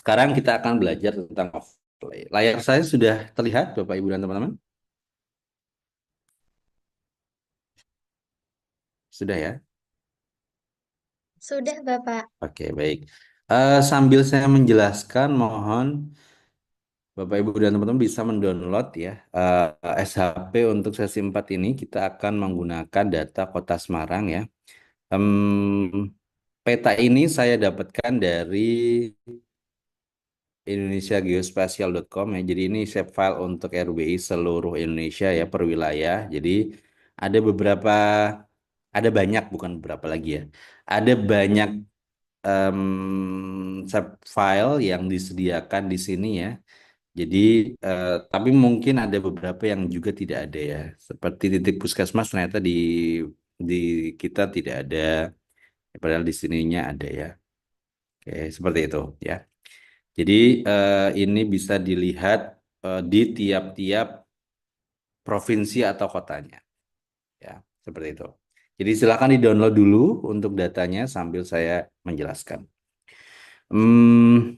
Sekarang kita akan belajar tentang overlay. Layar saya sudah terlihat, Bapak, Ibu, dan teman-teman? Sudah ya? Sudah, Bapak. Oke, baik. Sambil saya menjelaskan, mohon Bapak, Ibu, dan teman-teman bisa mendownload ya SHP untuk sesi 4 ini. Kita akan menggunakan data Kota Semarang ya. Peta ini saya dapatkan dari indonesiageospatial.com ya. Jadi ini shape file untuk RWI seluruh Indonesia ya per wilayah. Jadi ada beberapa, ada banyak bukan beberapa lagi ya. Ada banyak shape file yang disediakan di sini ya. Jadi tapi mungkin ada beberapa yang juga tidak ada ya. Seperti titik puskesmas ternyata di kita tidak ada. Padahal di sininya ada ya. Oke, seperti itu ya. Jadi ini bisa dilihat di tiap-tiap provinsi atau kotanya, ya, seperti itu. Jadi silakan di-download dulu untuk datanya sambil saya menjelaskan. Hmm,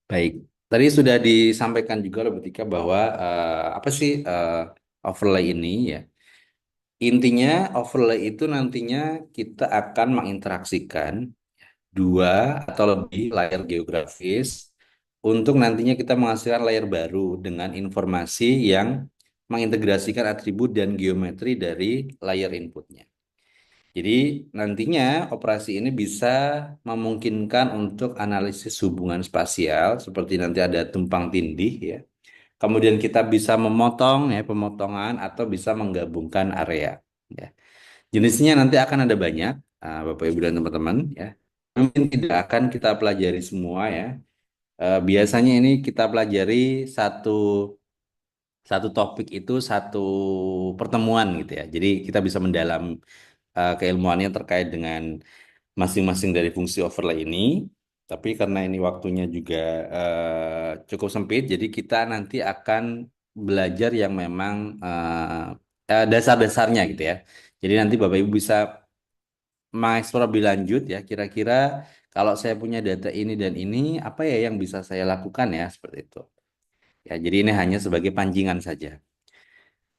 baik. Tadi sudah disampaikan juga oleh Betika bahwa apa sih overlay ini ya? Intinya overlay itu nantinya kita akan menginteraksikan dua atau lebih layar geografis untuk nantinya kita menghasilkan layar baru dengan informasi yang mengintegrasikan atribut dan geometri dari layar inputnya. Jadi nantinya operasi ini bisa memungkinkan untuk analisis hubungan spasial seperti nanti ada tumpang tindih ya. Kemudian kita bisa memotong ya pemotongan atau bisa menggabungkan area ya. Jenisnya nanti akan ada banyak, Bapak Ibu dan teman-teman ya. Mungkin tidak akan kita pelajari semua ya. Biasanya ini kita pelajari satu satu topik itu satu pertemuan gitu ya. Jadi kita bisa mendalam keilmuannya terkait dengan masing-masing dari fungsi overlay ini. Tapi karena ini waktunya juga cukup sempit, jadi kita nanti akan belajar yang memang dasar-dasarnya gitu ya. Jadi nanti Bapak Ibu bisa mengeksplor lebih lanjut ya. Kira-kira kalau saya punya data ini dan ini, apa ya yang bisa saya lakukan ya seperti itu. Ya, jadi ini hanya sebagai pancingan saja.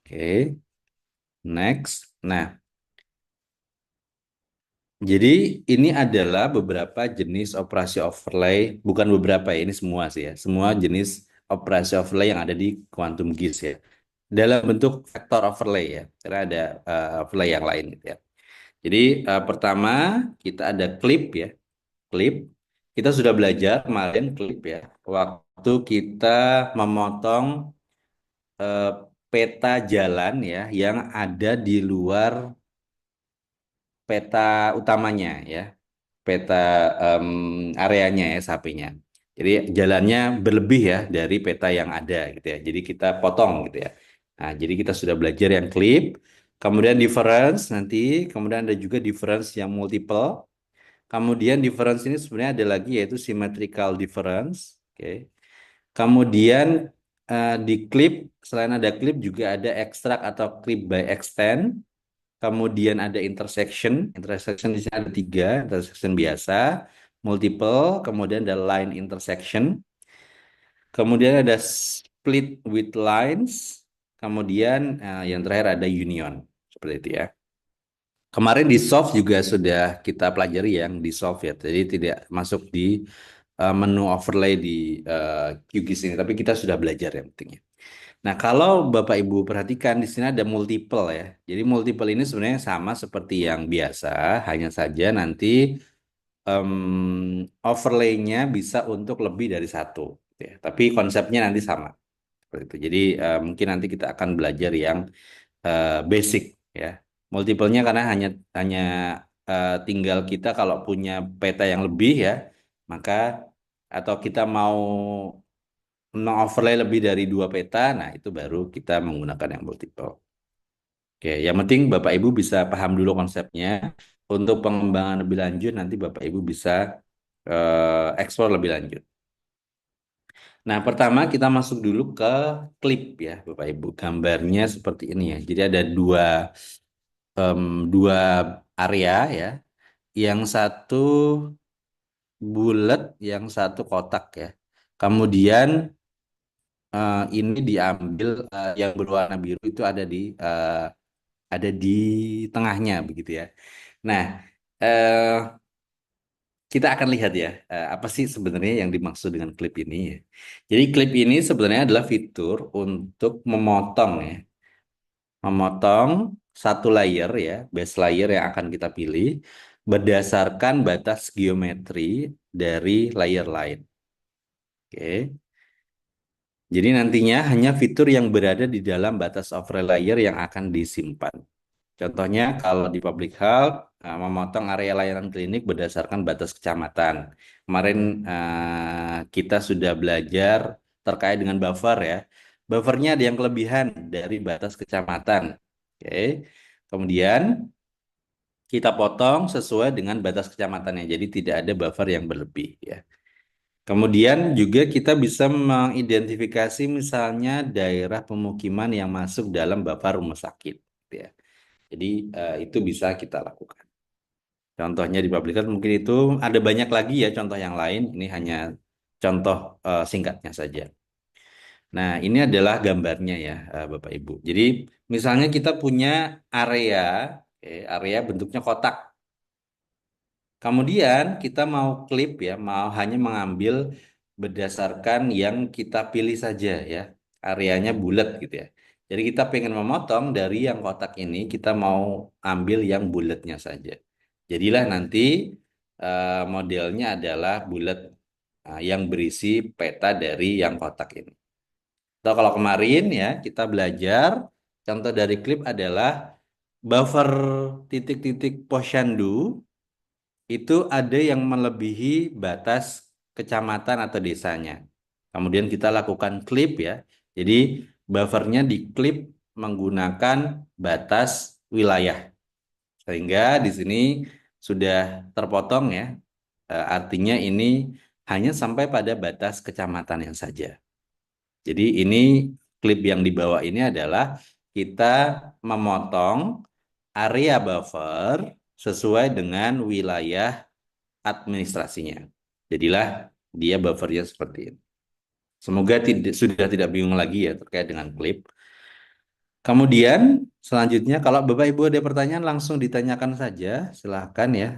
Oke, next. Nah, jadi ini adalah beberapa jenis operasi overlay, bukan beberapa ya, ini semua sih ya. Semua jenis operasi overlay yang ada di quantum GIS ya. Dalam bentuk vector overlay ya. Karena ada overlay yang lain gitu ya. Jadi pertama kita ada clip ya. Clip. Kita sudah belajar kemarin clip ya. Waktu kita memotong eh, peta jalan ya yang ada di luar peta utamanya ya, peta em, areanya ya SHP-nya. Jadi jalannya berlebih ya dari peta yang ada gitu ya. Jadi kita potong gitu ya. Nah, jadi kita sudah belajar yang clip, kemudian difference nanti, kemudian ada juga difference yang multiple. Kemudian difference ini sebenarnya ada lagi yaitu symmetrical difference. Oke. Kemudian di clip, selain ada clip juga ada extract atau clip by extend. Kemudian ada intersection. Intersection di sini ada tiga. Intersection biasa, multiple, kemudian ada line intersection. Kemudian ada split with lines. Kemudian yang terakhir ada union. Seperti itu ya. Kemarin di soft juga sudah kita pelajari yang di soft ya. Jadi tidak masuk di menu overlay di QGIS ini, tapi kita sudah belajar yang pentingnya. Nah, kalau Bapak Ibu perhatikan di sini ada multiple ya. Jadi multiple ini sebenarnya sama seperti yang biasa, hanya saja nanti overlay-nya bisa untuk lebih dari satu, gitu ya. Tapi konsepnya nanti sama seperti itu. Jadi mungkin nanti kita akan belajar yang basic ya. Multiple-nya karena hanya hanya tinggal kita kalau punya peta yang lebih ya, maka atau kita mau mengoverlay lebih dari dua peta, nah itu baru kita menggunakan yang multiple. Oke, yang penting Bapak Ibu bisa paham dulu konsepnya. Untuk pengembangan lebih lanjut, nanti Bapak Ibu bisa explore lebih lanjut. Nah, pertama kita masuk dulu ke klip ya, Bapak Ibu. Gambarnya seperti ini ya. Jadi ada dua area ya. Yang satu bulat, yang satu kotak ya. Kemudian ini diambil yang berwarna biru itu ada di tengahnya begitu ya. Nah, eh, kita akan lihat ya, apa sih sebenarnya yang dimaksud dengan klip ini ya. Jadi klip ini sebenarnya adalah fitur untuk memotong ya, memotong satu layer ya, base layer yang akan kita pilih berdasarkan batas geometri dari layer lain. Oke. Jadi nantinya hanya fitur yang berada di dalam batas overlay layer yang akan disimpan. Contohnya kalau di public health, memotong area layanan klinik berdasarkan batas kecamatan. Kemarin kita sudah belajar terkait dengan buffer ya. Buffernya ada yang kelebihan dari batas kecamatan. Oke. Kemudian kita potong sesuai dengan batas kecamatannya. Jadi tidak ada buffer yang berlebih ya. Kemudian juga kita bisa mengidentifikasi misalnya daerah pemukiman yang masuk dalam buffer rumah sakit ya. Jadi itu bisa kita lakukan. Contohnya di public health mungkin itu ada banyak lagi ya contoh yang lain. Ini hanya contoh singkatnya saja. Nah, ini adalah gambarnya ya, Bapak Ibu. Jadi misalnya kita punya area, area bentuknya kotak. Kemudian kita mau klip ya, mau hanya mengambil berdasarkan yang kita pilih saja ya, areanya bulat gitu ya. Jadi kita pengen memotong dari yang kotak ini, kita mau ambil yang bulatnya saja. Jadilah nanti modelnya adalah bulat yang berisi peta dari yang kotak ini. Atau kalau kemarin ya kita belajar, contoh dari klip adalah buffer titik-titik posyandu itu ada yang melebihi batas kecamatan atau desanya. Kemudian kita lakukan klip ya. Jadi buffernya diklip menggunakan batas wilayah. Sehingga di sini sudah terpotong ya. Artinya ini hanya sampai pada batas kecamatan yang saja. Jadi ini klip yang dibawa ini adalah kita memotong area buffer sesuai dengan wilayah administrasinya. Jadilah dia buffernya seperti ini. Semoga sudah tidak bingung lagi ya terkait dengan klip. Kemudian selanjutnya kalau Bapak Ibu ada pertanyaan langsung ditanyakan saja, silahkan ya,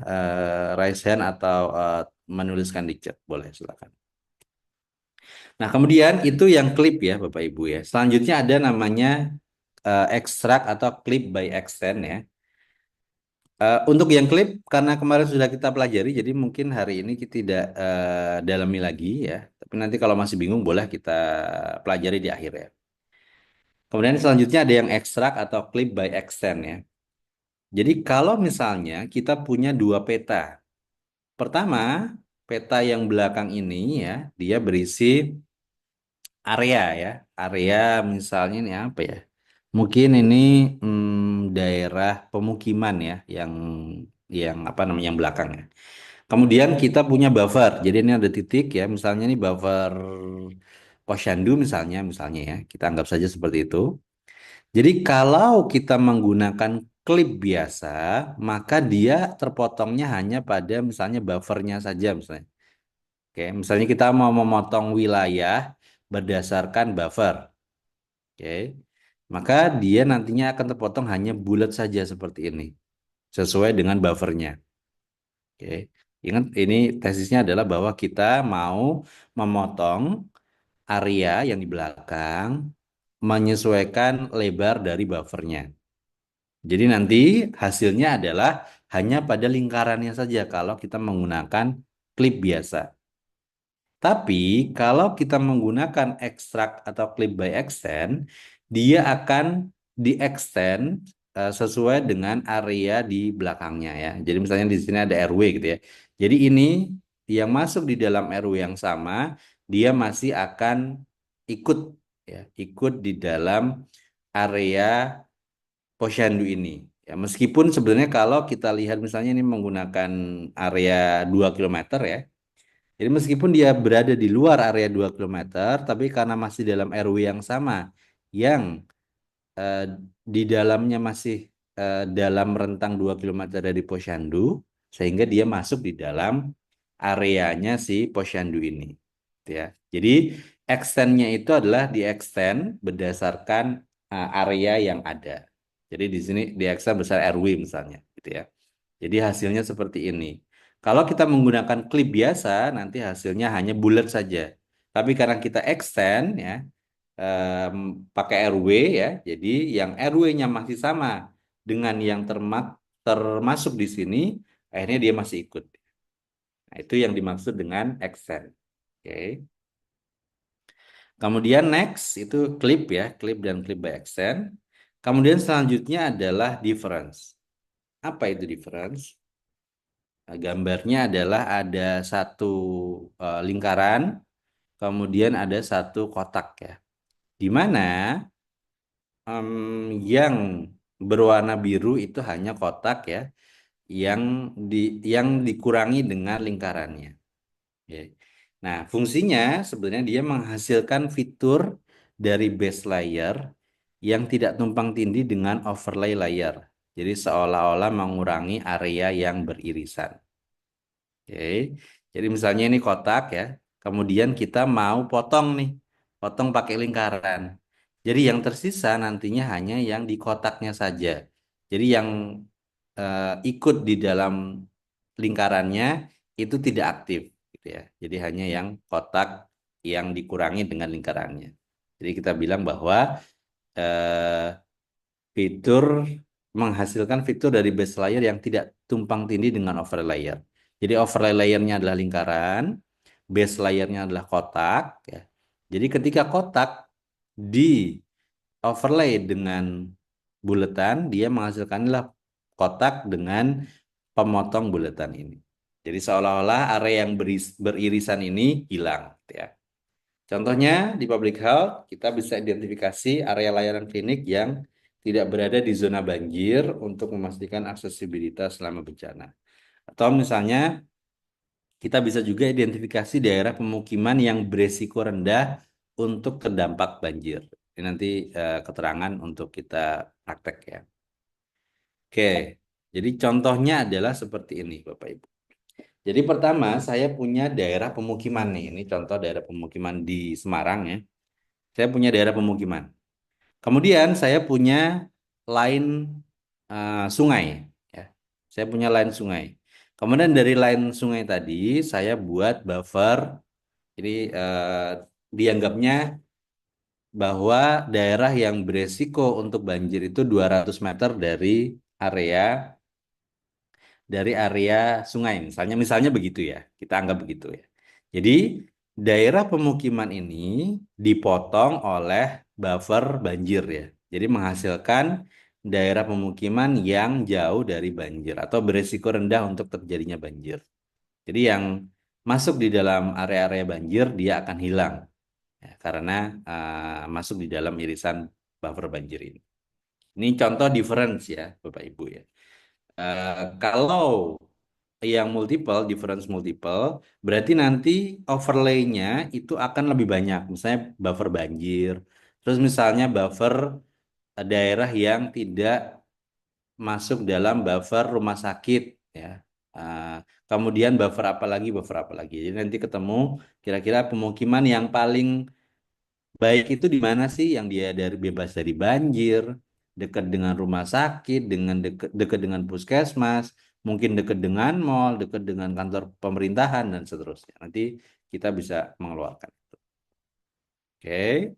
raise hand atau menuliskan di chat, boleh silahkan. Nah kemudian itu yang klip ya Bapak Ibu ya. Selanjutnya ada namanya extract atau clip by extend ya. Untuk yang klip, karena kemarin sudah kita pelajari, jadi mungkin hari ini kita tidak dalami lagi ya. Tapi nanti kalau masih bingung, boleh kita pelajari di akhir ya. Kemudian selanjutnya ada yang ekstrak atau clip by extend ya. Jadi kalau misalnya kita punya dua peta. Pertama, peta yang belakang ini ya, dia berisi area ya. Area misalnya ini apa ya? Mungkin ini daerah pemukiman ya, yang apa namanya yang belakang ya. Kemudian kita punya buffer. Jadi ini ada titik ya, misalnya ini buffer posyandu misalnya ya. Kita anggap saja seperti itu. Jadi kalau kita menggunakan klip biasa, maka dia terpotongnya hanya pada misalnya buffernya saja misalnya. Oke, misalnya kita mau memotong wilayah berdasarkan buffer. Oke. Maka dia nantinya akan terpotong hanya bulat saja seperti ini, sesuai dengan buffernya. Oke. Ingat ini tesisnya adalah bahwa kita mau memotong area yang di belakang menyesuaikan lebar dari buffernya. Jadi nanti hasilnya adalah hanya pada lingkarannya saja kalau kita menggunakan klip biasa. Tapi kalau kita menggunakan extract atau clip by extend, dia akan di-extend sesuai dengan area di belakangnya ya. Jadi misalnya di sini ada RW gitu ya. Jadi ini yang masuk di dalam RW yang sama, dia masih akan ikut ya, ikut di dalam area posyandu ini. Ya, meskipun sebenarnya kalau kita lihat misalnya ini menggunakan area 2 km ya. Jadi meskipun dia berada di luar area 2 km, tapi karena masih dalam RW yang sama, yang eh, di dalamnya masih dalam rentang 2 km dari posyandu, sehingga dia masuk di dalam areanya si Posyandu ini. Gitu ya. Jadi extend-nya itu adalah di extend berdasarkan area yang ada. Jadi di sini di extend besar RW misalnya, gitu ya. Jadi hasilnya seperti ini. Kalau kita menggunakan klip biasa, nanti hasilnya hanya bulat saja. Tapi karena kita extend ya, em, pakai RW ya, jadi yang RW-nya masih sama dengan yang termasuk di sini, akhirnya dia masih ikut. Nah, itu yang dimaksud dengan extend. Oke. Kemudian next itu clip ya, clip dan clip by extend. Kemudian selanjutnya adalah difference. Apa itu difference? Nah, gambarnya adalah ada satu lingkaran, kemudian ada satu kotak ya. Di mana yang berwarna biru itu hanya kotak ya, yang di yang dikurangi dengan lingkarannya. Ya. Nah, fungsinya sebenarnya dia menghasilkan fitur dari base layer yang tidak tumpang tindih dengan overlay layer. Jadi seolah-olah mengurangi area yang beririsan. Oke. Jadi misalnya ini kotak ya, kemudian kita mau potong nih, potong pakai lingkaran. Jadi yang tersisa nantinya hanya yang di kotaknya saja. Jadi yang ikut di dalam lingkarannya itu tidak aktif, gitu ya. Jadi hanya yang kotak yang dikurangi dengan lingkarannya. Jadi kita bilang bahwa eh, fitur menghasilkan fitur dari base layer yang tidak tumpang tindih dengan overlay layer. Jadi overlay layernya adalah lingkaran, base layernya adalah kotak, ya. Jadi ketika kotak di overlay dengan buletan, dia menghasilkanlah kotak dengan pemotong buletan ini. Jadi seolah-olah area yang beririsan ini hilang, gitu ya. Contohnya di public health, kita bisa identifikasi area layanan klinik yang tidak berada di zona banjir untuk memastikan aksesibilitas selama bencana. Atau misalnya kita bisa juga identifikasi daerah pemukiman yang beresiko rendah untuk terdampak banjir. Ini nanti keterangan untuk kita praktek ya. Oke, jadi contohnya adalah seperti ini Bapak Ibu. Jadi pertama saya punya daerah pemukiman nih. Ini contoh daerah pemukiman di Semarang ya. Saya punya daerah pemukiman. Kemudian saya punya line sungai, ya. Saya punya line sungai. Kemudian dari line sungai tadi saya buat buffer. Jadi dianggapnya bahwa daerah yang beresiko untuk banjir itu 200 meter area dari area sungai. Misalnya begitu ya. Kita anggap begitu ya. Jadi daerah pemukiman ini dipotong oleh buffer banjir ya. Jadi menghasilkan daerah pemukiman yang jauh dari banjir atau beresiko rendah untuk terjadinya banjir. Jadi yang masuk di dalam area-area banjir dia akan hilang ya, karena masuk di dalam irisan buffer banjir ini. Ini contoh difference ya, Bapak Ibu ya. Kalau yang multiple, difference multiple, berarti nanti overlay-nya itu akan lebih banyak. Misalnya buffer banjir, terus misalnya buffer daerah yang tidak masuk dalam buffer rumah sakit, ya. Ah, Kemudian buffer apa lagi. Jadi nanti ketemu kira-kira pemukiman yang paling baik itu di mana sih yang dia dari bebas dari banjir, dekat dengan rumah sakit, dengan dekat dengan puskesmas, mungkin dekat dengan mall, dekat dengan kantor pemerintahan dan seterusnya. Nanti kita bisa mengeluarkan. Oke,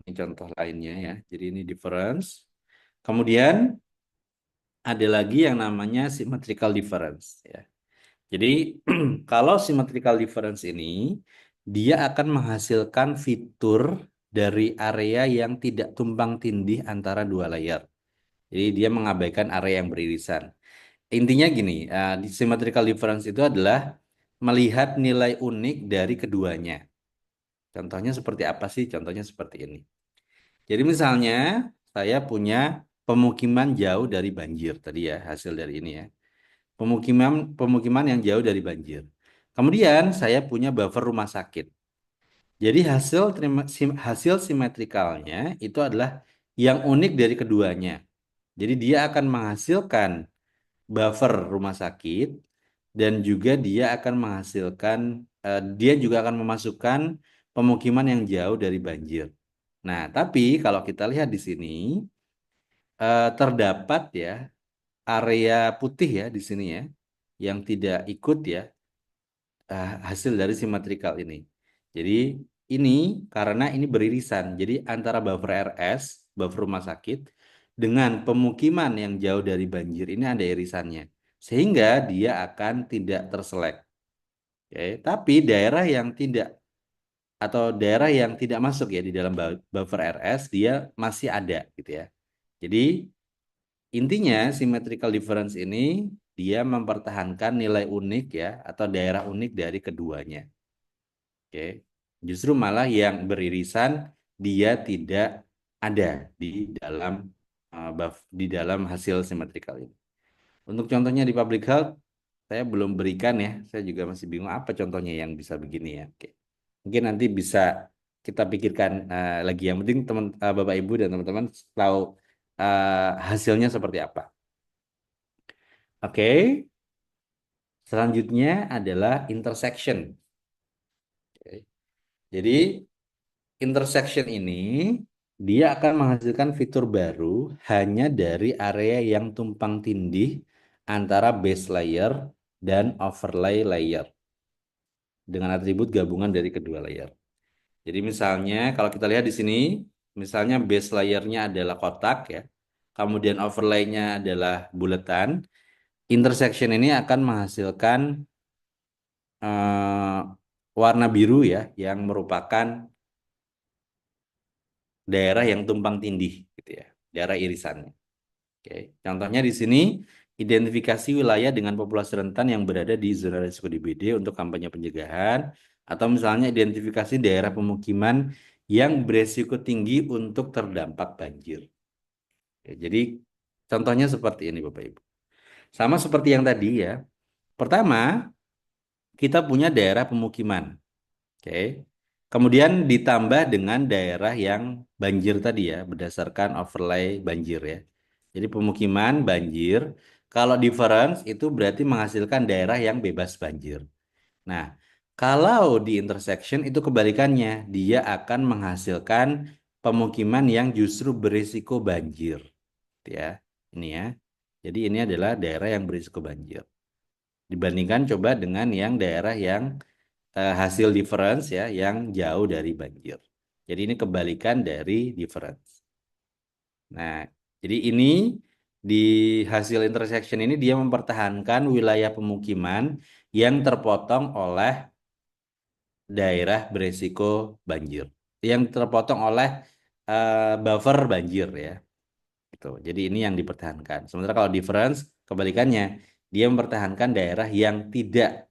ini contoh lainnya ya. Jadi ini difference. Kemudian ada lagi yang namanya symmetrical difference ya. Jadi kalau symmetrical difference ini dia akan menghasilkan fitur dari area yang tidak tumpang tindih antara dua layer. Jadi dia mengabaikan area yang beririsan. Intinya gini, di symmetrical difference itu adalah melihat nilai unik dari keduanya. Contohnya seperti apa sih? Contohnya seperti ini. Jadi misalnya saya punya pemukiman jauh dari banjir tadi ya, hasil dari ini ya. Pemukiman pemukiman yang jauh dari banjir. Kemudian saya punya buffer rumah sakit. Jadi hasil simetrikalnya itu adalah yang unik dari keduanya. Jadi dia akan menghasilkan buffer rumah sakit dan juga dia juga akan memasukkan pemukiman yang jauh dari banjir. Nah, tapi kalau kita lihat di sini terdapat ya area putih ya di sini ya yang tidak ikut ya hasil dari simetrikal ini. Jadi ini karena ini beririsan. Jadi antara buffer RS, buffer rumah sakit dengan pemukiman yang jauh dari banjir ini ada irisannya. Sehingga dia akan tidak terselek. Oke, tapi daerah yang tidak atau daerah yang tidak masuk ya di dalam buffer RS dia masih ada gitu ya. Jadi intinya symmetrical difference ini dia mempertahankan nilai unik ya atau daerah unik dari keduanya. Oke. Justru malah yang beririsan dia tidak ada di dalam di dalam hasil symmetrical ini. Untuk contohnya di public health saya belum berikan ya. Saya juga masih bingung apa contohnya yang bisa begini ya. Oke. Mungkin nanti bisa kita pikirkan lagi. Yang penting Bapak Ibu dan teman-teman tahu hasilnya seperti apa. Oke. Selanjutnya adalah intersection. Oke. Jadi intersection ini dia akan menghasilkan fitur baru hanya dari area yang tumpang tindih antara base layer dan overlay layer dengan atribut gabungan dari kedua layer. Jadi misalnya kalau kita lihat di sini, misalnya base layernya adalah kotak ya, kemudian overlaynya adalah buletan, intersection ini akan menghasilkan eh, warna biru ya, yang merupakan daerah yang tumpang tindih gitu ya, daerah irisannya. Oke, contohnya di sini identifikasi wilayah dengan populasi rentan yang berada di zona risiko DBD untuk kampanye pencegahan atau misalnya identifikasi daerah pemukiman yang beresiko tinggi untuk terdampak banjir. Oke, jadi contohnya seperti ini Bapak Ibu. Sama seperti yang tadi ya. Pertama, kita punya daerah pemukiman. Oke. Kemudian ditambah dengan daerah yang banjir tadi ya, berdasarkan overlay banjir ya. Jadi pemukiman banjir, kalau difference itu berarti menghasilkan daerah yang bebas banjir. Nah, kalau di intersection itu kebalikannya, dia akan menghasilkan pemukiman yang justru berisiko banjir. Gitu ya, ini ya. Jadi ini adalah daerah yang berisiko banjir. Dibandingkan coba dengan yang daerah yang hasil difference ya yang jauh dari banjir. Jadi ini kebalikan dari difference. Nah, jadi ini di hasil intersection ini dia mempertahankan wilayah pemukiman yang terpotong oleh daerah beresiko banjir. Yang terpotong oleh buffer banjir ya. Gitu. Jadi ini yang dipertahankan. Sementara kalau difference kebalikannya, dia mempertahankan daerah yang tidak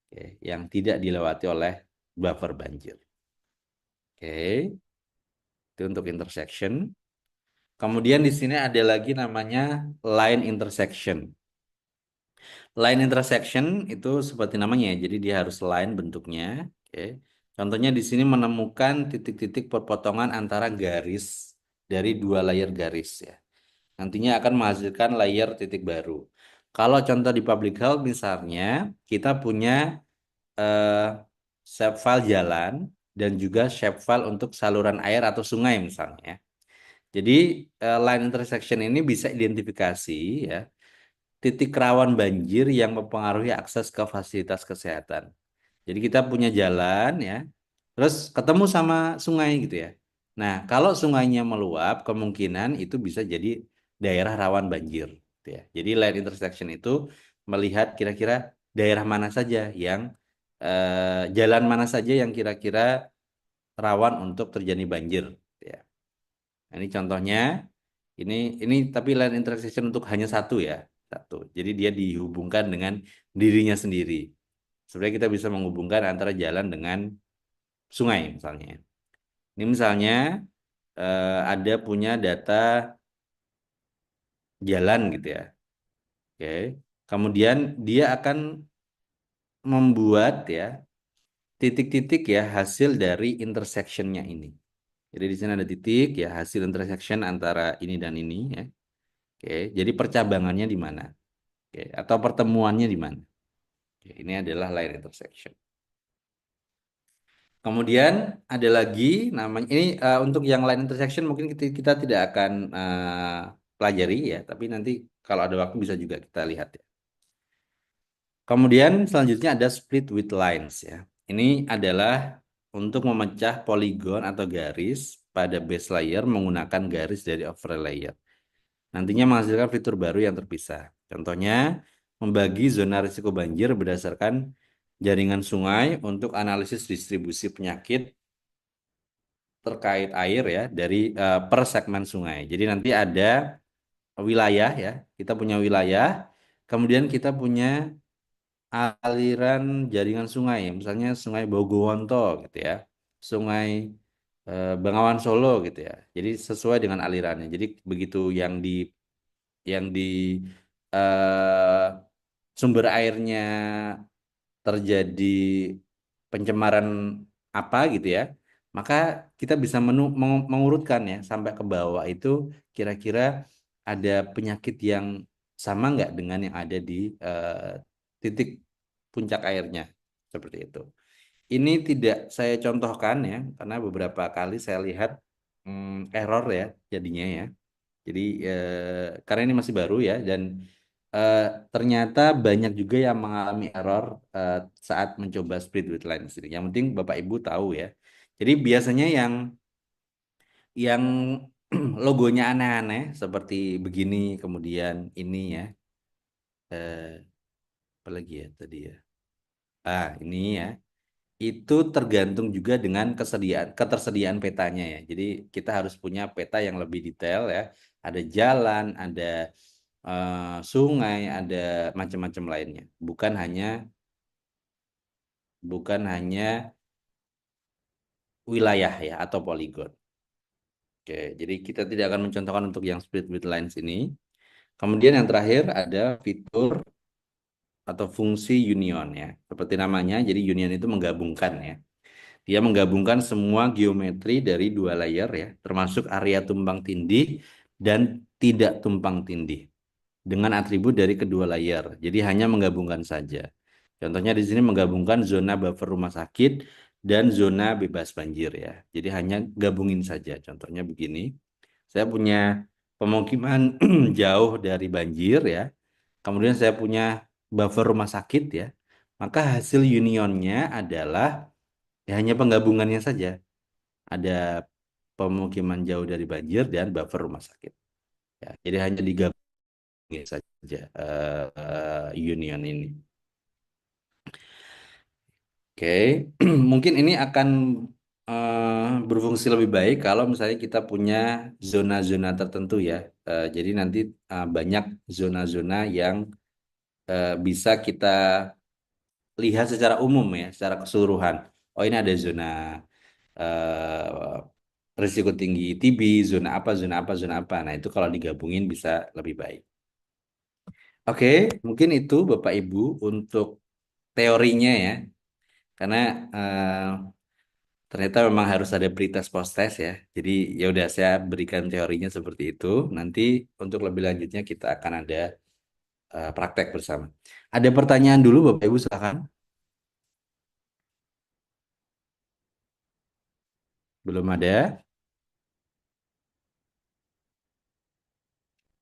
oke, yang tidak dilewati oleh buffer banjir. Oke, itu untuk intersection. Kemudian di sini ada lagi namanya line intersection. Line intersection itu seperti namanya ya, jadi dia harus line bentuknya. Oke. Contohnya di sini menemukan titik-titik perpotongan antara garis dari dua layer garis ya. Nantinya akan menghasilkan layer titik baru. Kalau contoh di public health misalnya, kita punya eh, shapefile jalan dan juga shapefile untuk saluran air atau sungai misalnya. Jadi line intersection ini bisa identifikasi ya titik rawan banjir yang mempengaruhi akses ke fasilitas kesehatan. Jadi kita punya jalan ya, terus ketemu sama sungai gitu ya. Nah, kalau sungainya meluap, kemungkinan itu bisa jadi daerah rawan banjir gitu ya. Jadi line intersection itu melihat kira-kira daerah mana saja yang jalan mana saja yang kira-kira rawan untuk terjadi banjir gitu ya. Nah, ini contohnya, ini ini tapi line intersection untuk hanya satu ya, satu. Jadi dia dihubungkan dengan dirinya sendiri. Sebenarnya kita bisa menghubungkan antara jalan dengan sungai misalnya. Ini misalnya ada punya data jalan gitu ya. Oke. Kemudian dia akan membuat ya titik-titik ya hasil dari intersectionnya ini. Jadi di sini ada titik ya hasil intersection antara ini dan ini ya. Oke, jadi percabangannya di mana? Oke, atau pertemuannya di mana? Ini adalah line intersection. Kemudian ada lagi namanya ini untuk yang line intersection mungkin kita tidak akan pelajari ya, tapi nanti kalau ada waktu bisa juga kita lihat ya. Kemudian selanjutnya ada split with lines ya. Ini adalah untuk memecah poligon atau garis pada base layer menggunakan garis dari overlay layer. Nantinya menghasilkan fitur baru yang terpisah. Contohnya, membagi zona risiko banjir berdasarkan jaringan sungai untuk analisis distribusi penyakit terkait air ya dari per segmen sungai. Jadi nanti ada wilayah ya, kita punya wilayah, kemudian kita punya aliran jaringan sungai, misalnya Sungai Bogowonto gitu ya, Sungai Bengawan Solo gitu ya. Jadi sesuai dengan alirannya. Jadi begitu yang di eh, sumber airnya terjadi pencemaran apa gitu ya, maka kita bisa mengurutkan ya sampai ke bawah itu kira-kira ada penyakit yang sama nggak dengan yang ada di titik puncak airnya seperti itu. Ini tidak saya contohkan ya karena beberapa kali saya lihat error ya jadinya ya. Jadi karena ini masih baru ya dan eh, ternyata banyak juga yang mengalami error eh, saat mencoba split with lines ini. Yang penting Bapak Ibu tahu ya. Jadi biasanya yang logonya aneh-aneh seperti begini kemudian ini ya. Apa lagi ya tadi ya. Ini ya. Itu tergantung juga dengan ketersediaan petanya ya. Jadi kita harus punya peta yang lebih detail ya. Ada jalan, ada sungai, ada macam-macam lainnya. Bukan hanya wilayah ya atau poligon. Oke, jadi kita tidak akan mencontohkan untuk yang split with lines ini. Kemudian yang terakhir ada fitur atau fungsi union ya. Seperti namanya, jadi union itu menggabungkan ya. Dia menggabungkan semua geometri dari dua layer ya, termasuk area tumpang tindih dan tidak tumpang tindih dengan atribut dari kedua layer. Jadi hanya menggabungkan saja. Contohnya di sini menggabungkan zona buffer rumah sakit dan zona bebas banjir ya. Jadi hanya gabungin saja. Contohnya begini. Saya punya pemukiman jauh dari banjir ya. Kemudian saya punya buffer rumah sakit ya. Maka hasil unionnya adalah ya hanya penggabungannya saja. Ada pemukiman jauh dari banjir dan buffer rumah sakit. Ya, jadi hanya digabungin saja union ini. Oke, mungkin ini akan berfungsi lebih baik kalau misalnya kita punya zona-zona tertentu ya. Jadi nanti banyak zona-zona yang bisa kita lihat secara umum ya, secara keseluruhan. Oh ini ada zona risiko tinggi TB, zona apa, zona apa, zona apa. Nah itu kalau digabungin bisa lebih baik. Oke, mungkin itu Bapak Ibu untuk teorinya ya. Karena ternyata memang harus ada pretest post test ya. Jadi ya udah saya berikan teorinya seperti itu. Nanti untuk lebih lanjutnya kita akan ada praktek bersama. Ada pertanyaan dulu Bapak Ibu silakan. Belum ada?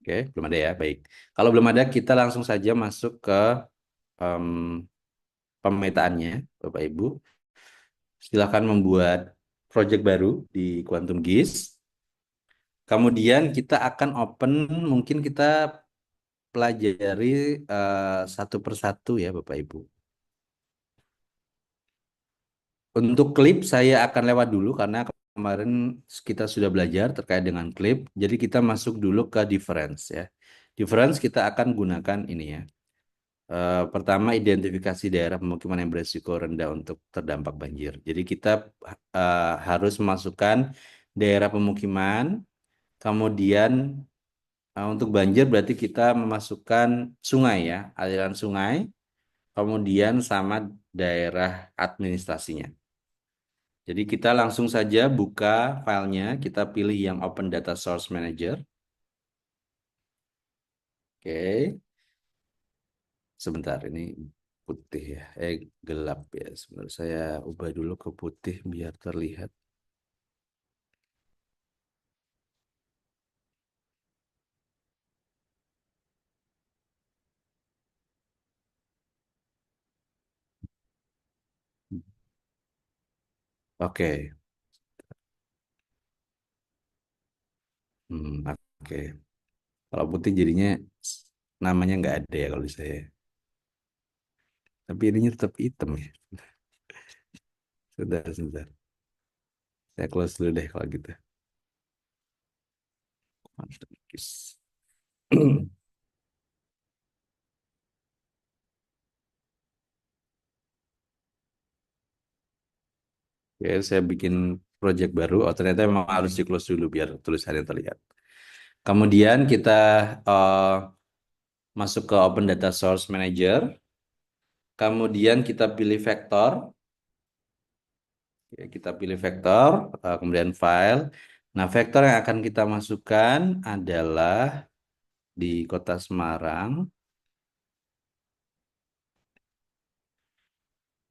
Oke, belum ada ya. Baik. Kalau belum ada kita langsung saja masuk ke em, pemetaannya Bapak Ibu. Silakan membuat project baru di Quantum GIS. Kemudian kita akan open, mungkin kita pelajari satu persatu ya Bapak Ibu. Untuk klip saya akan lewat dulu karena kemarin kita sudah belajar terkait dengan klip. Jadi kita masuk dulu ke difference ya. Difference kita akan gunakan ini ya. Pertama identifikasi daerah pemukiman yang berisiko rendah untuk terdampak banjir. Jadi kita harus memasukkan daerah pemukiman, kemudian untuk banjir berarti kita memasukkan sungai ya, aliran sungai, kemudian sama daerah administrasinya. Jadi kita langsung saja buka filenya, kita pilih yang Open Data Source Manager. Oke, sebentar ini. putih ya. Gelap ya. Sebentar saya ubah dulu ke putih biar terlihat. Oke. Oke. Kalau putih jadinya namanya nggak ada ya kalau di saya. Tapi ininya tetap hitam ya. Sebentar, sebentar. Saya close dulu deh kalau gitu. Matrix. Oke, saya bikin project baru. Oh, ternyata memang harus di close dulu biar tulisannya terlihat. Kemudian kita eh, masuk ke Open Data Source Manager. Kemudian kita pilih vektor. Oke, kita pilih vektor, kemudian file. Nah, vektor yang akan kita masukkan adalah di Kota Semarang.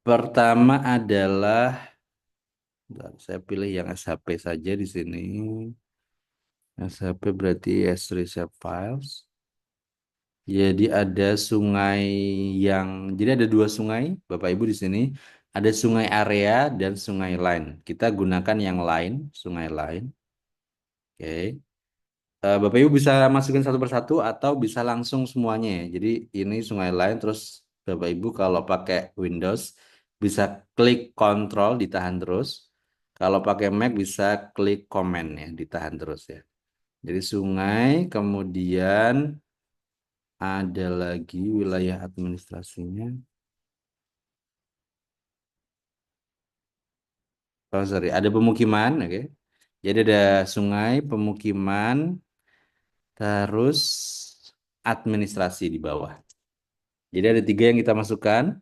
Pertama adalah, bentar, saya pilih yang SHP saja di sini. SHP berarti S3 Shape Files. Jadi ada sungai yang, jadi ada dua sungai, Bapak Ibu di sini. Ada sungai area dan sungai line. Kita gunakan yang line, sungai line. Oke. Bapak Ibu bisa masukin satu persatu atau bisa langsung semuanya ya. Jadi ini sungai line terus Bapak Ibu kalau pakai Windows bisa klik Control ditahan terus. Kalau pakai Mac bisa klik Command ya, ditahan terus ya. Jadi sungai, kemudian ada lagi wilayah administrasinya. Oh sorry, ada pemukiman, oke. Jadi ada sungai, pemukiman, terus administrasi di bawah. Jadi ada tiga yang kita masukkan.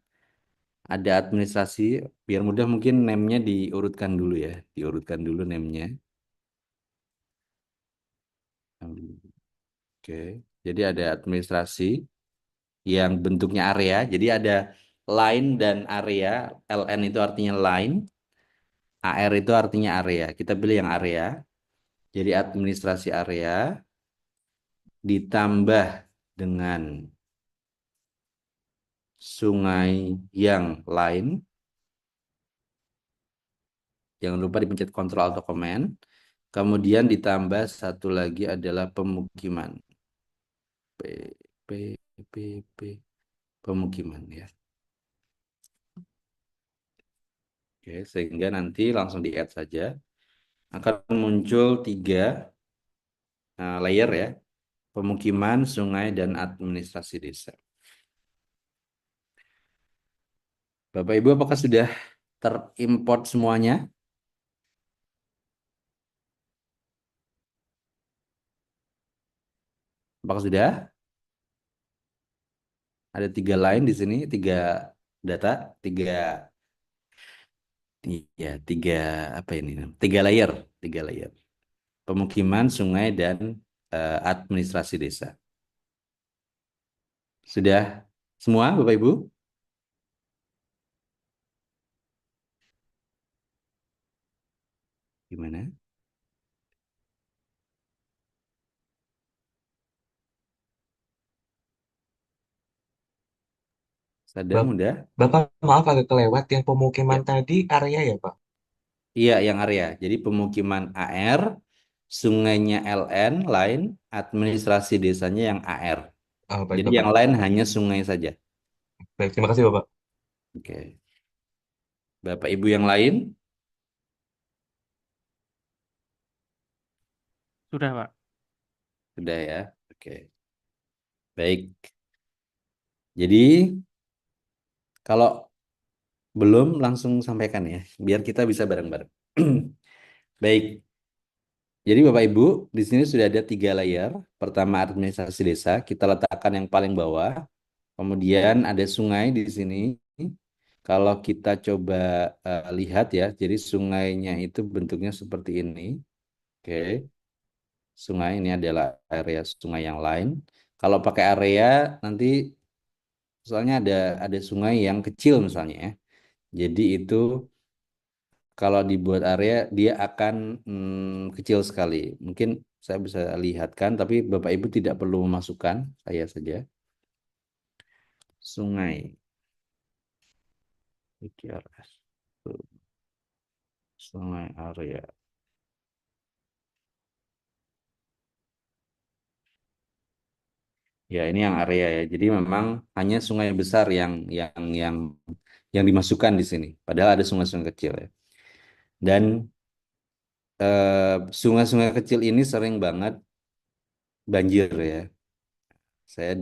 Ada administrasi, biar mudah mungkin name-nya diurutkan dulu ya. Diurutkan dulu name-nya. Oke. Jadi ada administrasi yang bentuknya area. Jadi ada line dan area. LN itu artinya line. AR itu artinya area. Kita pilih yang area. Jadi administrasi area ditambah dengan sungai yang lain. Jangan lupa dipencet Ctrl atau Command. Kemudian ditambah satu lagi adalah pemukiman. P, P, P, P. Pemukiman ya. Oke, sehingga nanti langsung di-add saja. Akan muncul tiga layer ya. Pemukiman, sungai, dan administrasi desa. Bapak Ibu apakah sudah terimport semuanya? Apakah sudah? Ada tiga line di sini, tiga data, tiga ya, tiga apa ini? Tiga layer, tiga layer. Pemukiman, sungai, dan administrasi desa. Sudah semua, Bapak Ibu? Gimana? Sadam Bap- udah? Bapak, maaf agak kelewat yang pemukiman Ya. tadi area ya, Pak? Iya, yang area. Jadi pemukiman AR, sungainya LN, lain, administrasi desanya yang AR. Ah, baik, Jadi yang Bapak. lain hanya sungai saja. Baik, terima kasih, Bapak. Oke. Bapak Ibu yang lain, Sudah, Pak. sudah ya. Oke. Baik. Jadi kalau belum langsung sampaikan ya, biar kita bisa bareng-bareng. Baik. Jadi Bapak Ibu, di sini sudah ada tiga layer. Pertama administrasi desa, kita letakkan yang paling bawah. Kemudian ada sungai di sini. Kalau kita coba lihat ya, jadi sungainya itu bentuknya seperti ini. Oke, sungai ini adalah area sungai yang lain. Kalau pakai area nanti Soalnya ada sungai yang kecil misalnya ya. Jadi itu kalau dibuat area dia akan kecil sekali. Mungkin saya bisa lihatkan, tapi Bapak Ibu tidak perlu memasukkan, saya saja. Sungai, IKRS. Sungai area. Ya, ini yang area ya. Jadi memang hanya sungai besar yang dimasukkan di sini. Padahal ada sungai-sungai kecil ya. Dan sungai-sungai kecil ini sering banget banjir ya. Saya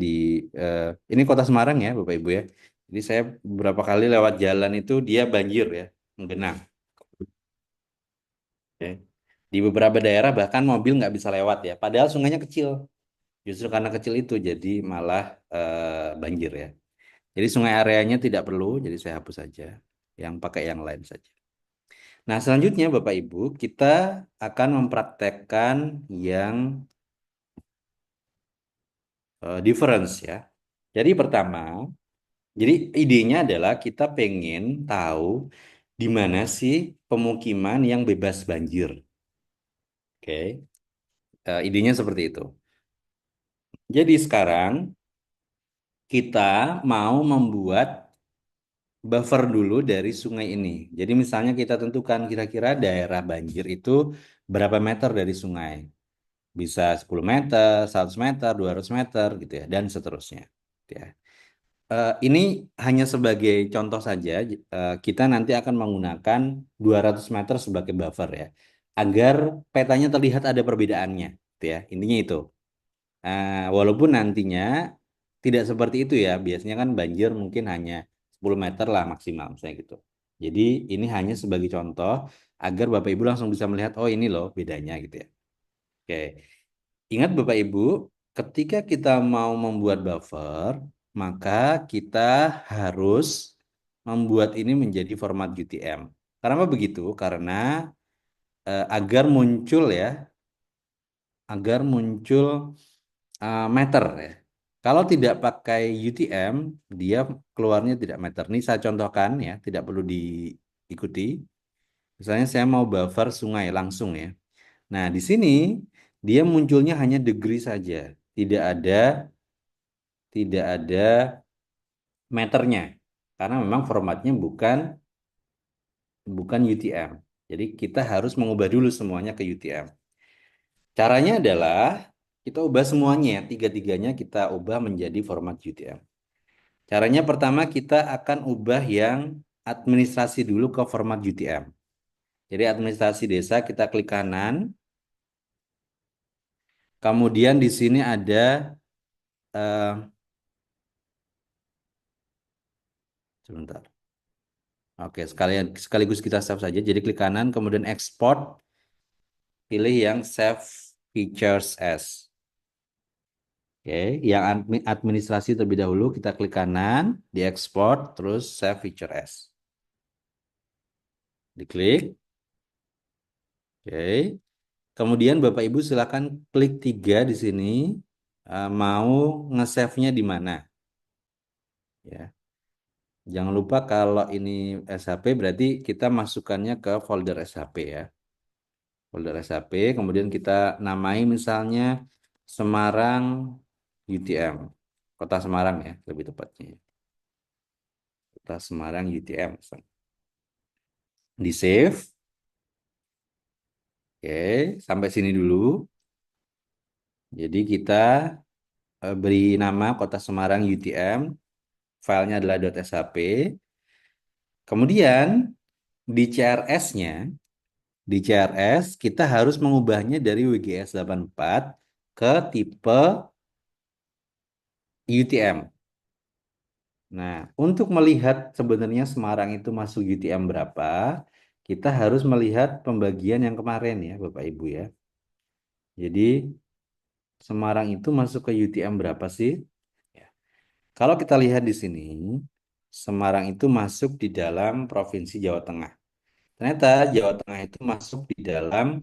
ini Kota Semarang ya, Bapak Ibu ya. Jadi saya beberapa kali lewat jalan itu dia banjir ya, menggenang. Oke. Di beberapa daerah bahkan mobil nggak bisa lewat ya. Padahal sungainya kecil. Justru karena kecil itu jadi malah banjir ya. Jadi sungai areanya tidak perlu, jadi saya hapus saja. Yang pakai yang lain saja. Nah, selanjutnya Bapak Ibu, kita akan mempraktekkan yang difference ya. Jadi pertama, jadi idenya adalah kita pengen tahu di mana sih pemukiman yang bebas banjir. Oke. Idenya seperti itu. Jadi sekarang kita mau membuat buffer dulu dari sungai ini. Jadi misalnya kita tentukan kira-kira daerah banjir itu berapa meter dari sungai. Bisa 10 meter, 100 meter, 200 meter gitu ya, dan seterusnya. Gitu ya. Ini hanya sebagai contoh saja, kita nanti akan menggunakan 200 meter sebagai buffer ya, agar petanya terlihat ada perbedaannya, gitu ya. Intinya itu. Walaupun nantinya tidak seperti itu ya, biasanya kan banjir mungkin hanya 10 meter lah maksimal, misalnya gitu. Jadi ini hanya sebagai contoh, agar Bapak Ibu langsung bisa melihat, oh ini loh bedanya gitu ya. Oke. Ingat Bapak Ibu, ketika kita mau membuat buffer, maka kita harus membuat ini menjadi format UTM. Kenapa begitu? Karena agar muncul ya, agar muncul meter ya. Kalau tidak pakai UTM, dia keluarnya tidak meter. Ini saya contohkan ya, tidak perlu diikuti. Misalnya saya mau buffer sungai langsung ya. Nah, di sini dia munculnya hanya degree saja. Tidak ada tidak ada meternya. Karena memang formatnya bukan bukan UTM. Jadi kita harus mengubah dulu semuanya ke UTM. Caranya adalah kita ubah semuanya, tiga-tiganya kita ubah menjadi format UTM. Caranya pertama kita akan ubah yang administrasi dulu ke format UTM. Jadi administrasi desa kita klik kanan, kemudian di sini ada eh, sebentar. Oke, sekaligus kita save saja. Jadi klik kanan, kemudian export, pilih yang save features as. Oke, yang administrasi terlebih dahulu kita klik kanan, diekspor, terus save feature as. Diklik. Oke. Kemudian Bapak Ibu silakan klik tiga di sini. Mau nge-save-nya di mana? Ya. Jangan lupa kalau ini SHP berarti kita masukkannya ke folder SHP ya. Folder SHP, kemudian kita namai misalnya Semarang UTM. Kota Semarang ya, lebih tepatnya. Kota Semarang UTM. Di save. Oke, sampai sini dulu. Jadi kita beri nama Kota Semarang UTM. Filenya adalah .shp. Kemudian di CRS-nya, di CRS kita harus mengubahnya dari WGS 84 ke tipe UTM. Nah, untuk melihat sebenarnya Semarang itu masuk UTM berapa, kita harus melihat pembagian yang kemarin ya, Bapak Ibu ya. Jadi Semarang itu masuk ke UTM berapa sih? Ya. Kalau kita lihat di sini, Semarang itu masuk di dalam Provinsi Jawa Tengah. Ternyata Jawa Tengah itu masuk di dalam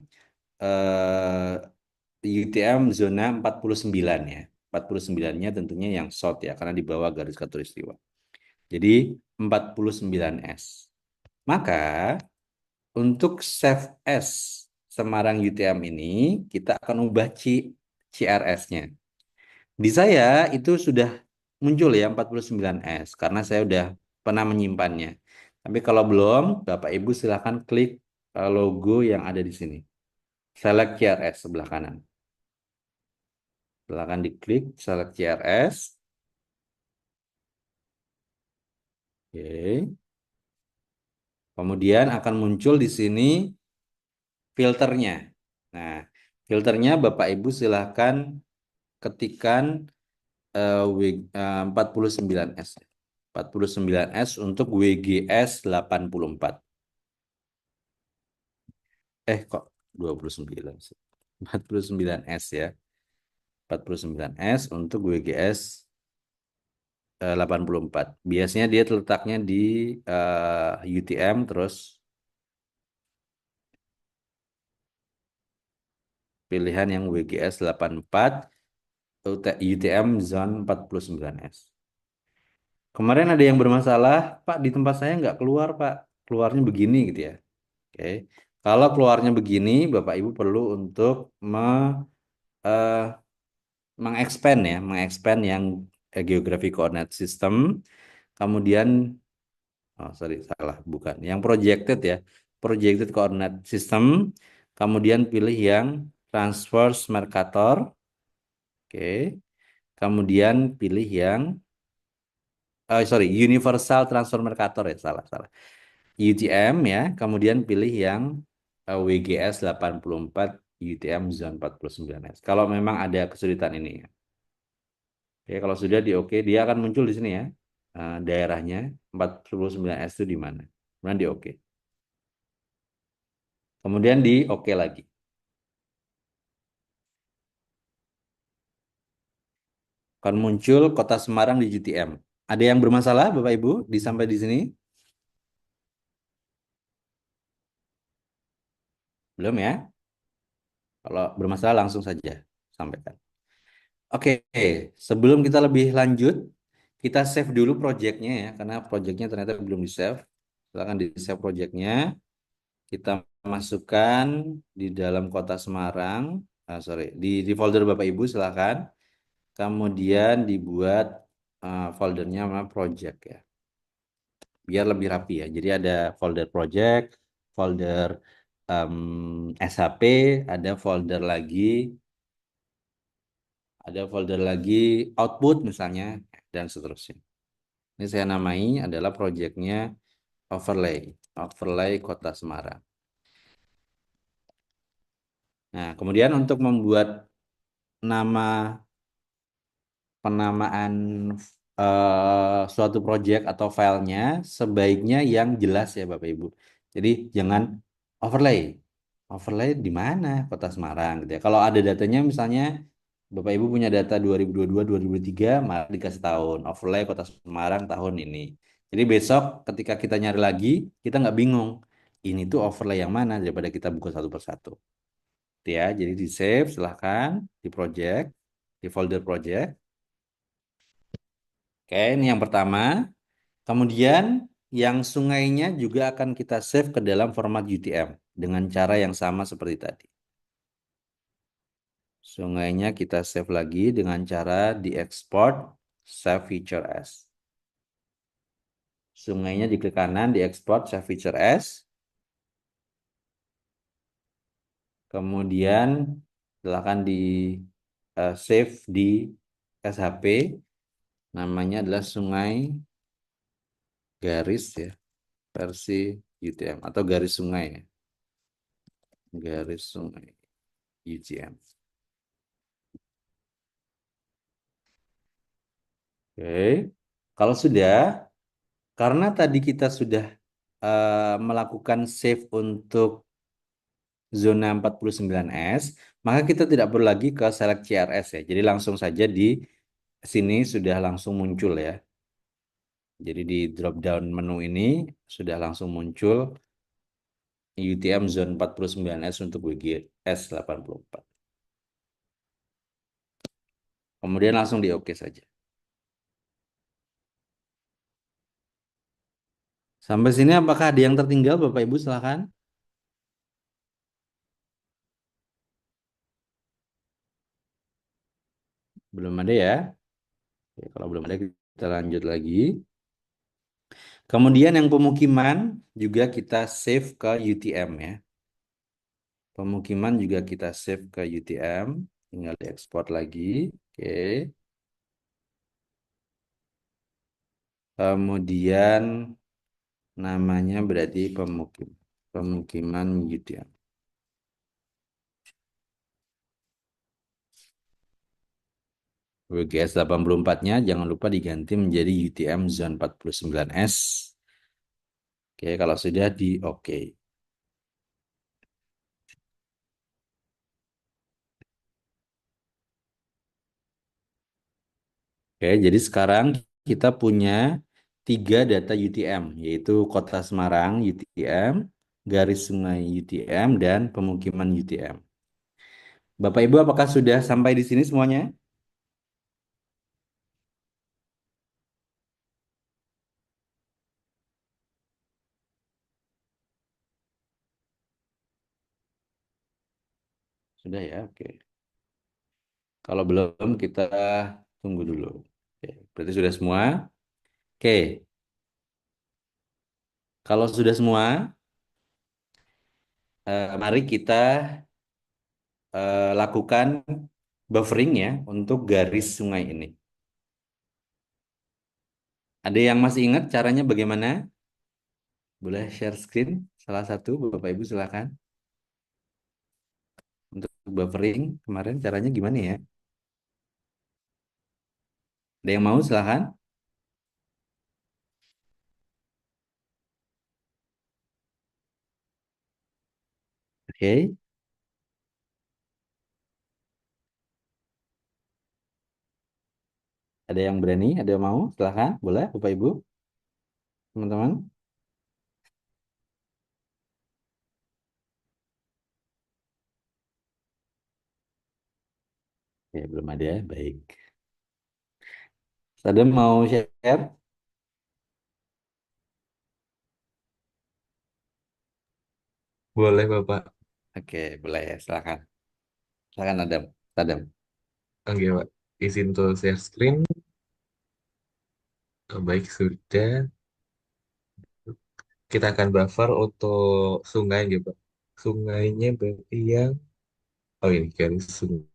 UTM zona 49 ya. 49-nya tentunya yang short ya, karena di bawah garis khatulistiwa. Jadi 49S. Maka untuk Save S Semarang UTM ini kita akan ubah CRS-nya. Di saya itu sudah muncul ya 49S karena saya udah pernah menyimpannya. Tapi kalau belum, Bapak Ibu silakan klik logo yang ada di sini. Select CRS sebelah kanan. Silakan diklik select CRS. Oke. Kemudian akan muncul di sini filternya. Nah, filternya Bapak Ibu silahkan ketikkan 49S. 49S untuk WGS 84. Kok 29 sih? 49S ya. 49S untuk WGS 84. Biasanya dia terletaknya di UTM terus pilihan yang WGS 84 UTM Zone 49S. Kemarin ada yang bermasalah, Pak, di tempat saya nggak keluar, Pak. Keluarnya begini gitu ya. Oke. Kalau keluarnya begini, Bapak Ibu perlu untuk eh, mengexpand ya, mengexpand yang geography coordinate system. Kemudian, oh sorry, salah, bukan. Yang projected ya, projected coordinate system. Kemudian pilih yang transverse Mercator. Oke. Kemudian pilih yang sorry, Universal Transfer Mercator ya, salah, salah. UTM ya, kemudian pilih yang WGS 84 UTM Zone 49S. Kalau memang ada kesulitan ini ya. Oke, kalau sudah di oke, dia akan muncul di sini ya. Daerahnya 49S itu di mana. Kemudian di oke. Kemudian di oke lagi. Akan muncul Kota Semarang di UTM. Ada yang bermasalah Bapak Ibu di sampai di sini? Belum ya? Kalau bermasalah langsung saja sampaikan. Oke, sebelum kita lebih lanjut, kita save dulu projectnya ya, karena projectnya ternyata belum di save. Silakan di save projectnya. Kita masukkan di dalam kota Semarang. Sorry, di folder Bapak Ibu silakan. Kemudian dibuat foldernya nama project ya, biar lebih rapi ya. Jadi ada folder project, folder SHP, ada folder lagi output misalnya, dan seterusnya. Ini saya namai adalah proyeknya overlay, overlay Kota Semarang. Nah, kemudian untuk membuat nama penamaan suatu proyek atau filenya sebaiknya yang jelas ya Bapak Ibu. Jadi jangan overlay. Overlay di mana? Kota Semarang gitu ya. Kalau ada datanya misalnya Bapak Ibu punya data 2022 2023, maka dikasih tahun overlay Kota Semarang tahun ini. Jadi besok ketika kita nyari lagi, kita nggak bingung. Ini tuh overlay yang mana daripada kita buka satu persatu. Gitu ya, jadi di save silahkan di project, di folder project. Oke, ini yang pertama. Kemudian yang sungainya juga akan kita save ke dalam format UTM dengan cara yang sama seperti tadi. Sungainya kita save lagi dengan cara diekspor save feature as. Sungainya di klik kanan diekspor save feature as. Kemudian silakan di save di SHP. Namanya adalah sungai garis ya, versi UTM atau garis sungai ya. Garis sungai UTM. Oke. Kalau sudah, karena tadi kita sudah melakukan save untuk zona 49S, maka kita tidak perlu lagi ke select CRS ya. Jadi langsung saja di sini sudah langsung muncul ya. Jadi di drop down menu ini sudah langsung muncul UTM Zone 49S untuk WGS 84. Kemudian langsung di oke saja. Sampai sini apakah ada yang tertinggal Bapak Ibu silakan. Belum ada ya. Oke, kalau belum ada kita lanjut lagi. Kemudian yang pemukiman juga kita save ke UTM ya. Pemukiman juga kita save ke UTM. Tinggal diekspor lagi. Oke. Kemudian namanya berarti pemukiman UTM. WGS 84-nya jangan lupa diganti menjadi UTM Zone 49S. Oke, kalau sudah di oke. Oke, jadi sekarang kita punya tiga data UTM, yaitu Kota Semarang UTM, garis sungai UTM, dan pemukiman UTM. Bapak Ibu, apakah sudah sampai di sini semuanya? Sudah ya, oke. Kalau belum, kita tunggu dulu. Oke, berarti sudah semua. Oke, kalau sudah semua, mari kita lakukan buffering ya untuk garis sungai ini. Ada yang masih ingat caranya bagaimana? Boleh share screen salah satu, Bapak Ibu silakan. Untuk buffering kemarin caranya gimana ya? Ada yang mau silakan. Oke, ada yang berani, ada yang mau silakan. Boleh, Bapak Ibu, teman-teman. Ya, belum ada. Baik. Ada mau share? Boleh Bapak. Oke, boleh ya, silakan. Silakan Adam. Adam. Oke Pak. Izin untuk share screen. Oh, baik, sudah. Kita akan buffer untuk sungai ya Pak. Sungainya berarti yang... Oh ini garis sungai.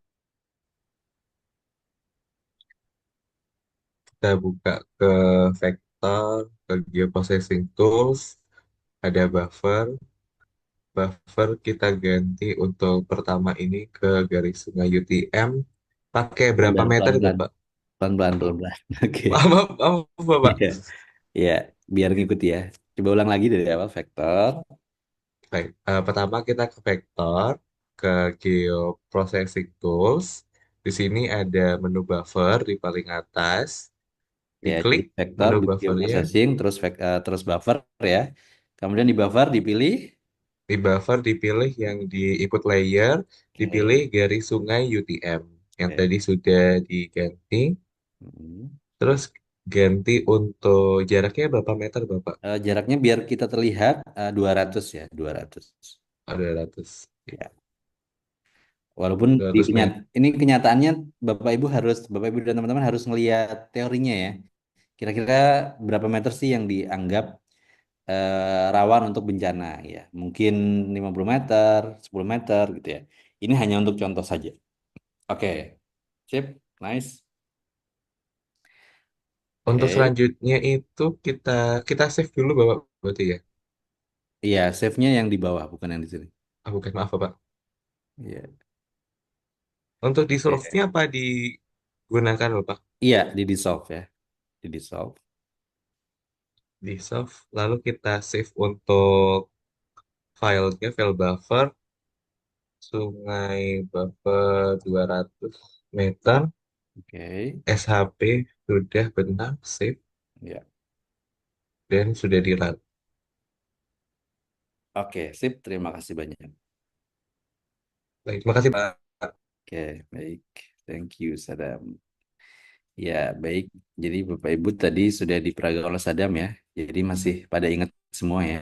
Kita buka ke vector, ke geoprocessing tools. Ada buffer. Buffer kita ganti untuk pertama ini ke garis sungai UTM. Pakai berapa Pelan-pelan, meter itu pelan-pelan. Pak? Pelan-pelan, pelan-pelan. Oke. Maaf, maaf, maaf Bapak. Iya, iya. Biar ngikuti ya. Coba ulang lagi dari awal vektor. Baik, pertama kita ke vektor, ke geoprocessing tools. Di sini ada menu buffer di paling atas. Ya, Diklik jadi vektor, menu video buffernya. processing, terus buffer ya. Kemudian di buffer dipilih. Di buffer dipilih yang di input layer, dipilih Oke. garis sungai UTM. Yang Oke. tadi sudah diganti. Hmm. Terus ganti untuk jaraknya berapa meter Bapak? Jaraknya biar kita terlihat 200 ya, 200. Ada 200. Ya. Walaupun 200 meter. ini kenyataannya Bapak Ibu dan teman-teman harus ngelihat teorinya ya. Kira-kira berapa meter sih yang dianggap rawan untuk bencana ya. Mungkin 50 meter, 10 meter gitu ya. Ini hanya untuk contoh saja. Oke. Sip, nice. Untuk Oke. selanjutnya itu kita save dulu Bapak berarti ya. Iya, save-nya yang di bawah bukan yang di sini. Ah, bukan, maaf Bapak. Iya. Untuk di Oke. source-nya apa digunakan Bapak? Iya, di dissolve ya. Di dissolve. Di save, lalu kita save untuk filenya, file buffer, sungai buffer 200 meter, Oke. SHP sudah benar, save, Ya. dan sudah di run. Oke, sip. Terima kasih banyak. Baik, terima kasih Pak. Oke, baik. Thank you, Sadam. Ya, baik. Jadi Bapak Ibu tadi sudah diperagakan oleh Sadam ya. Jadi masih pada ingat semua ya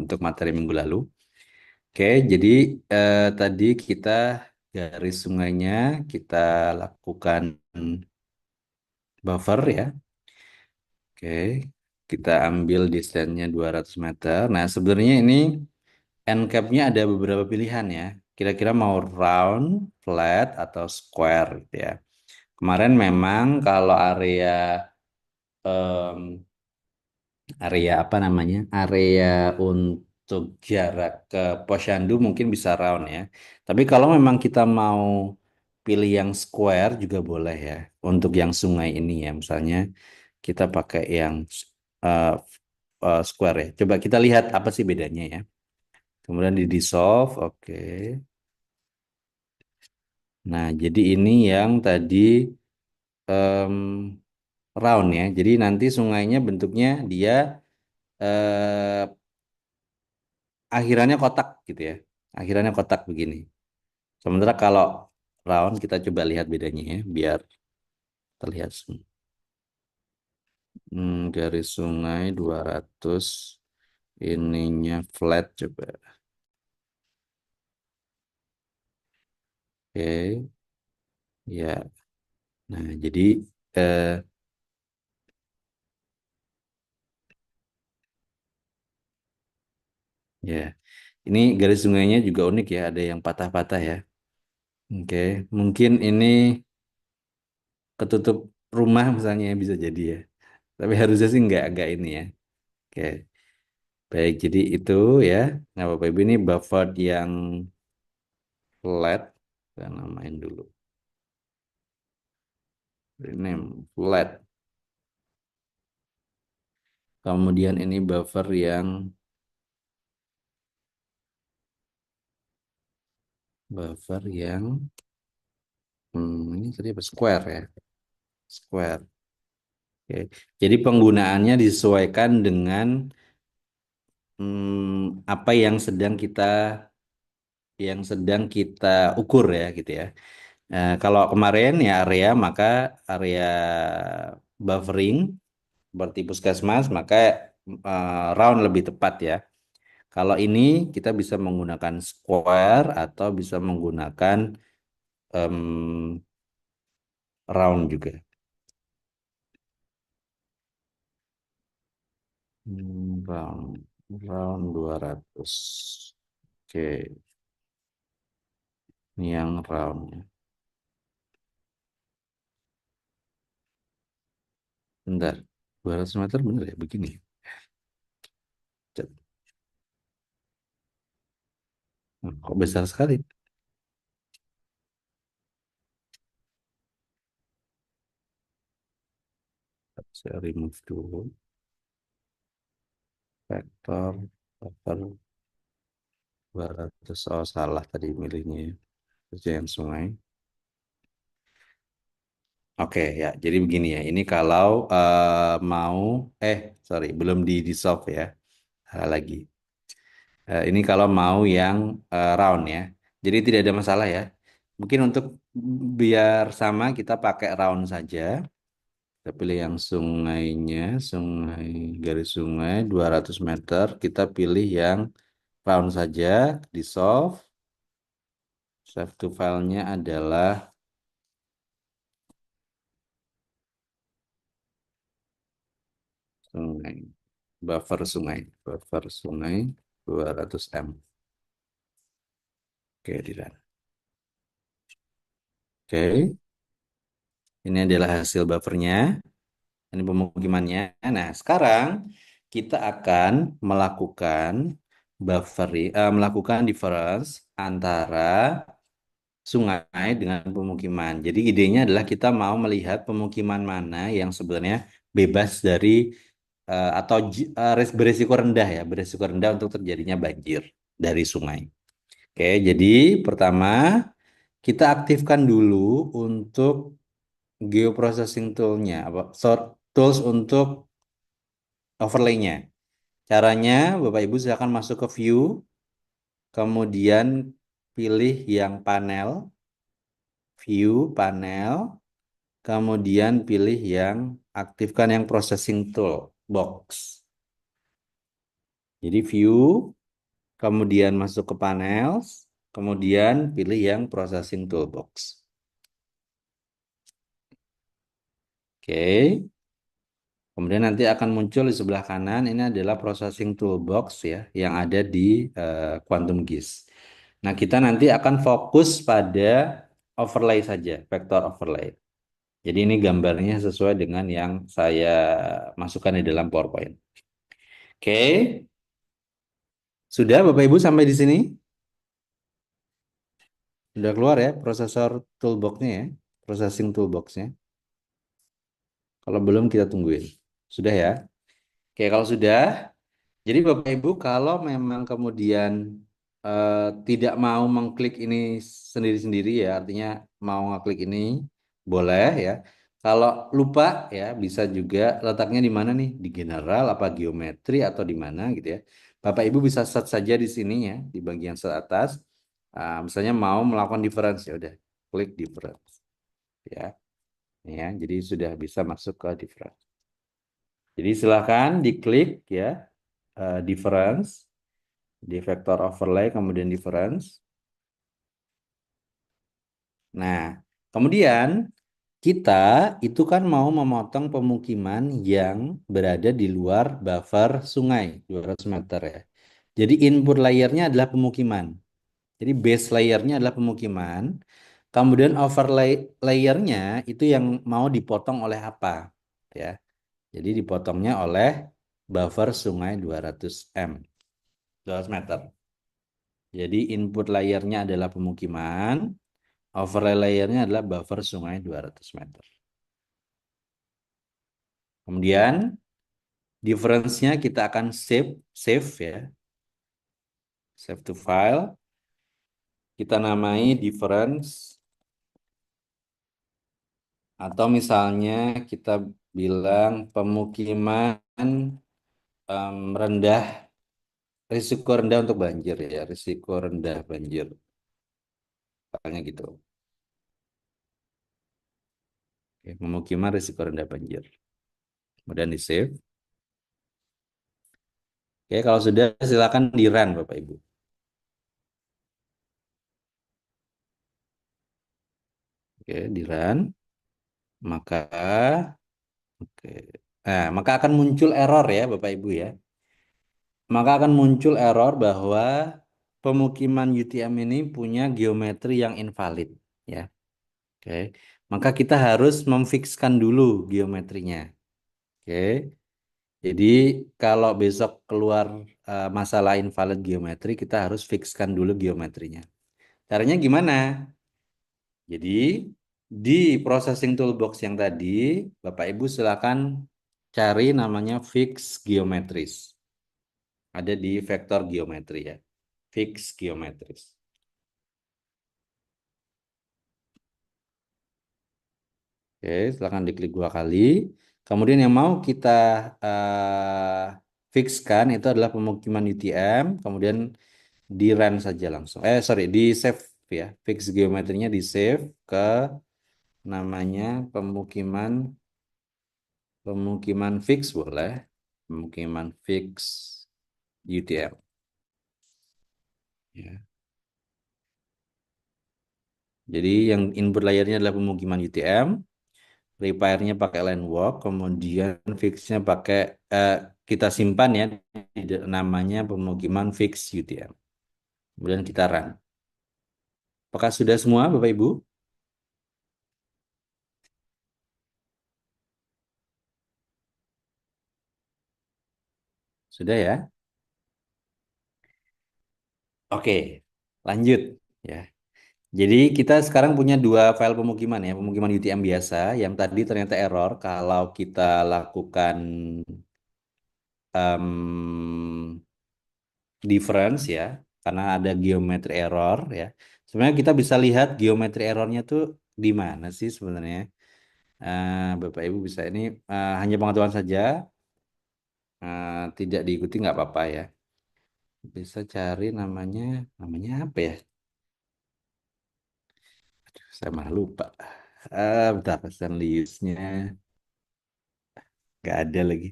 untuk materi minggu lalu. Oke, jadi tadi kita garis sungainya kita lakukan buffer ya. Oke, kita ambil distance-nya 200 meter. Nah, sebenarnya ini end cap-nya ada beberapa pilihan ya. Kira-kira mau round, flat, atau square gitu ya. Kemarin memang kalau em, area apa namanya? Area untuk jarak ke Posyandu mungkin bisa round ya. Tapi kalau memang kita mau pilih yang square juga boleh ya. Untuk yang sungai ini ya, misalnya kita pakai yang eh, square ya. Coba kita lihat apa sih bedanya ya. Kemudian di dissolve, oke. Nah, jadi ini yang tadi em, round ya. Jadi nanti sungainya bentuknya dia eh, akhirannya kotak gitu ya. Akhirannya kotak begini. Sementara kalau round kita coba lihat bedanya ya, biar terlihat. Garis sungai 200, ininya flat coba. Oke, ya. Nah, jadi eh, ya, ini garis sungainya juga unik ya, ada yang patah-patah ya. Oke, mungkin ini ketutup rumah misalnya bisa jadi ya. Tapi harusnya sih nggak ini ya. Oke, baik. Jadi itu ya. Nah, Bapak Ibu ini buffer yang flat. Kita namain dulu. Rename flat. Kemudian ini buffer yang ini tadi apa? Square ya. Square. Oke. Jadi penggunaannya disesuaikan dengan apa yang sedang kita ukur ya gitu ya. Kalau kemarin ya area maka area buffering seperti puskesmas maka round lebih tepat ya. Kalau ini kita bisa menggunakan square atau bisa menggunakan em, round juga. Round 200. Oke, ini yang round. Bentar, 200 meter bener ya begini. Cet. Kok besar sekali? Saya remove dulu. Vektor, vektor 200. Oh, salah tadi milihnya ya. Terus yang sungai. Oke ya, jadi begini ya. Ini kalau mau, sorry, belum di dissolve ya. Lagi. Ini kalau mau yang round ya. Jadi tidak ada masalah ya. Mungkin untuk biar sama kita pakai round saja. Kita pilih yang sungainya, garis sungai 200 meter. Kita pilih yang round saja, di solve. Save to filenya adalah sungai, buffer sungai 200 m. Oke, di run. Oke, ini adalah hasil buffernya. Ini pemukimannya. Nah, sekarang kita akan melakukan difference antara sungai dengan pemukiman. Jadi idenya adalah kita mau melihat pemukiman mana yang sebenarnya bebas dari atau beresiko rendah ya, beresiko rendah untuk terjadinya banjir dari sungai. Oke, jadi pertama kita aktifkan dulu untuk geoprocessing tool-nya, tools untuk overlay-nya. Caranya, Bapak Ibu silakan masuk ke view, kemudian pilih yang view panel, kemudian pilih yang aktifkan yang processing tool box. Jadi view, kemudian masuk ke panel, kemudian pilih yang processing toolbox. Oke. Kemudian nanti akan muncul di sebelah kanan ini adalah processing toolbox ya yang ada di Quantum GIS. Nah, kita nanti akan fokus pada overlay saja, vector overlay. Jadi ini gambarnya sesuai dengan yang saya masukkan di dalam PowerPoint. Oke, sudah Bapak Ibu sampai di sini? Sudah keluar ya prosesor toolboxnya ya, processing toolboxnya. Kalau belum kita tungguin. Sudah ya? Oke, kalau sudah, jadi Bapak Ibu kalau memang kemudian eh, tidak mau mengklik ini sendiri-sendiri ya, artinya mau ngeklik ini boleh ya. Kalau lupa ya bisa juga letaknya di mana nih? Di general apa geometri atau di mana gitu ya. Bapak Ibu bisa search saja di sini ya, di bagian atas. Misalnya mau melakukan difference ya udah klik difference ya. Ya, jadi sudah bisa masuk ke difference. Jadi silahkan diklik ya difference di vector overlay kemudian difference. Nah, kemudian kita itu kan mau memotong pemukiman yang berada di luar buffer sungai 200 meter ya. Jadi input layernya adalah pemukiman. Jadi base layernya adalah pemukiman. Kemudian overlay layernya itu yang mau dipotong oleh apa? Ya. Jadi dipotongnya oleh buffer sungai 200 m, 200 meter. Jadi input layernya adalah pemukiman, overlay layernya adalah buffer sungai 200 meter. Kemudian difference-nya kita akan save ya, save to file. Kita namai difference atau misalnya kita bilang pemukiman rendah, risiko rendah untuk banjir ya, risiko rendah banjir, misalnya gitu. Oke, pemukiman risiko rendah banjir. Kemudian di save. Oke, kalau sudah silakan di run Bapak Ibu. Oke, di run. Maka oke. Nah, maka akan muncul error ya Bapak Ibu ya. Maka akan muncul error bahwa pemukiman UTM ini punya geometri yang invalid ya. Oke. Maka kita harus memfikskan dulu geometrinya. Oke. Jadi kalau besok keluar masalah invalid geometri, kita harus fixkan dulu geometrinya. Caranya gimana? Jadi di processing toolbox yang tadi, Bapak Ibu silakan cari namanya fix geometris. Ada di vektor geometri ya. Fix geometris. Oke, silakan diklik 2 kali. Kemudian yang mau kita fixkan itu adalah pemukiman UTM, kemudian di run saja langsung. Sorry, di save ya. Fix geometrinya di save ke namanya pemukiman fix boleh. Pemukiman fix UTM. Ya. Jadi yang input layernya adalah pemukiman UTM, repairnya pakai line walk, kemudian fixnya pakai kita simpan ya namanya pemukiman fix UTM. Kemudian kita run. Apakah sudah semua Bapak Ibu? Sudah ya? Oke, lanjut ya. Jadi kita sekarang punya 2 file pemukiman ya, pemukiman UTM biasa yang tadi ternyata error kalau kita lakukan em, difference ya, karena ada geometri error ya. Sebenarnya kita bisa lihat geometri errornya tuh di mana sih sebenarnya. Bapak Ibu bisa ini hanya pengetahuan saja, tidak diikuti nggak apa-apa ya. Bisa cari namanya apa ya? Saya malah lupa. Bentar, Stanley's-nya nggak ada lagi.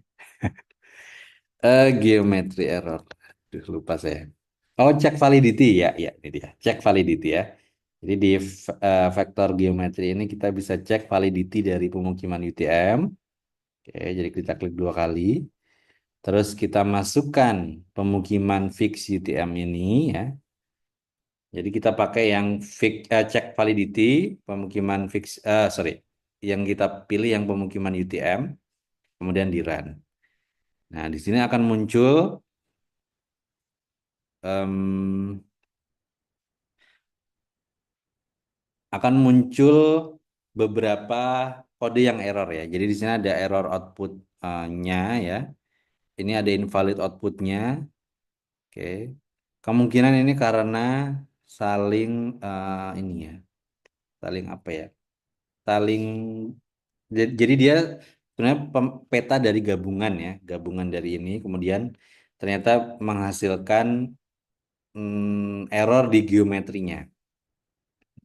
Geometry error. Duh, lupa saya. Oh, cek validity ya, ya ini dia. Cek validity ya. Jadi di vektor geometri ini kita bisa cek validity dari pemukiman UTM. Oke, jadi kita klik dua kali. Terus kita masukkan pemukiman fix UTM ini ya. Jadi kita pakai yang cek validity pemukiman fix, sorry, yang kita pilih yang pemukiman UTM, kemudian di run. Nah, di sini akan muncul em, akan muncul beberapa kode yang error ya. Jadi di sini ada error output-nya ya. Ini ada invalid outputnya. Oke. Kemungkinan ini karena saling ini ya, saling apa ya? Saling jadi dia sebenarnya peta dari gabungan ya, gabungan dari ini kemudian ternyata menghasilkan error di geometrinya.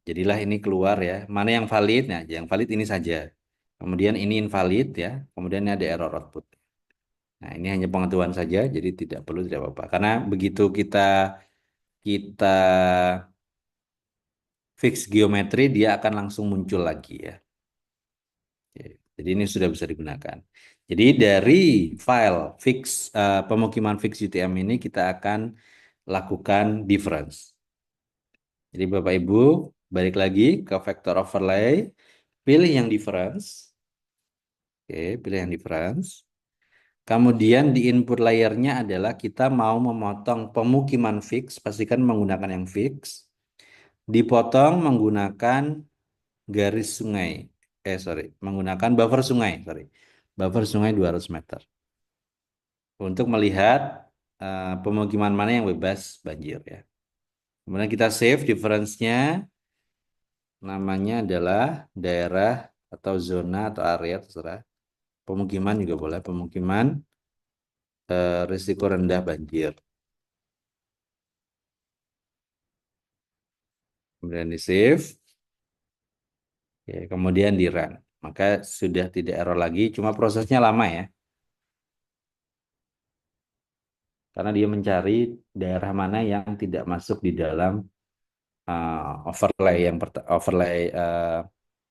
Jadilah ini keluar ya. Mana yang valid? Nah, yang valid ini saja. Kemudian ini invalid ya. Kemudian ini ada error output. Nah, ini hanya pengetahuan saja, jadi tidak perlu tidak apa-apa. Karena begitu kita kita fix geometri, dia akan langsung muncul lagi ya. Oke. Jadi ini sudah bisa digunakan. Jadi dari file pemukiman fix UTM ini kita akan lakukan difference. Jadi Bapak Ibu balik lagi ke vector overlay, pilih yang difference. Oke, pilih yang difference. Kemudian di input layernya adalah kita mau memotong pemukiman fix, pastikan menggunakan yang fix. Dipotong menggunakan garis sungai. Sorry, menggunakan buffer sungai, sorry. Buffer sungai 200 meter. Untuk melihat pemukiman mana yang bebas banjir ya. Kemudian kita save difference-nya, namanya adalah daerah atau zona atau area, terserah. Pemukiman juga boleh, pemukiman risiko rendah banjir. Kemudian di save, ya, kemudian di run. Maka sudah tidak error lagi, cuma prosesnya lama ya. Karena dia mencari daerah mana yang tidak masuk di dalam overlay overlay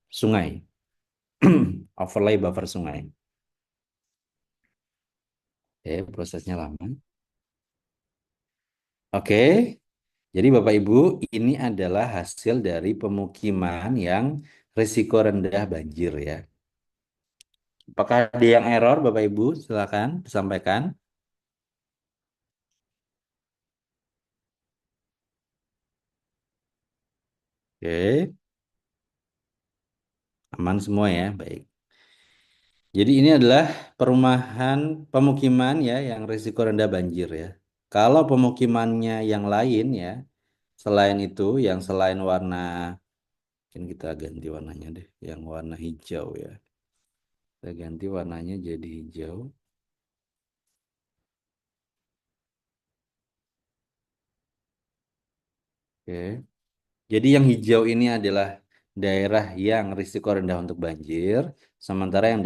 sungai, overlay buffer sungai. Oke, prosesnya lama. Oke, jadi Bapak Ibu, ini adalah hasil dari pemukiman yang risiko rendah banjir ya. Apakah ada yang error, Bapak Ibu? Silakan disampaikan. Oke, aman semua ya, baik. Jadi ini adalah perumahan pemukiman ya yang risiko rendah banjir ya. Kalau pemukimannya yang lain ya, selain itu, yang selain warna, mungkin kita ganti warnanya deh, yang warna hijau ya. Kita ganti warnanya jadi hijau. Oke. Jadi yang hijau ini adalah daerah yang risiko rendah untuk banjir, sementara yang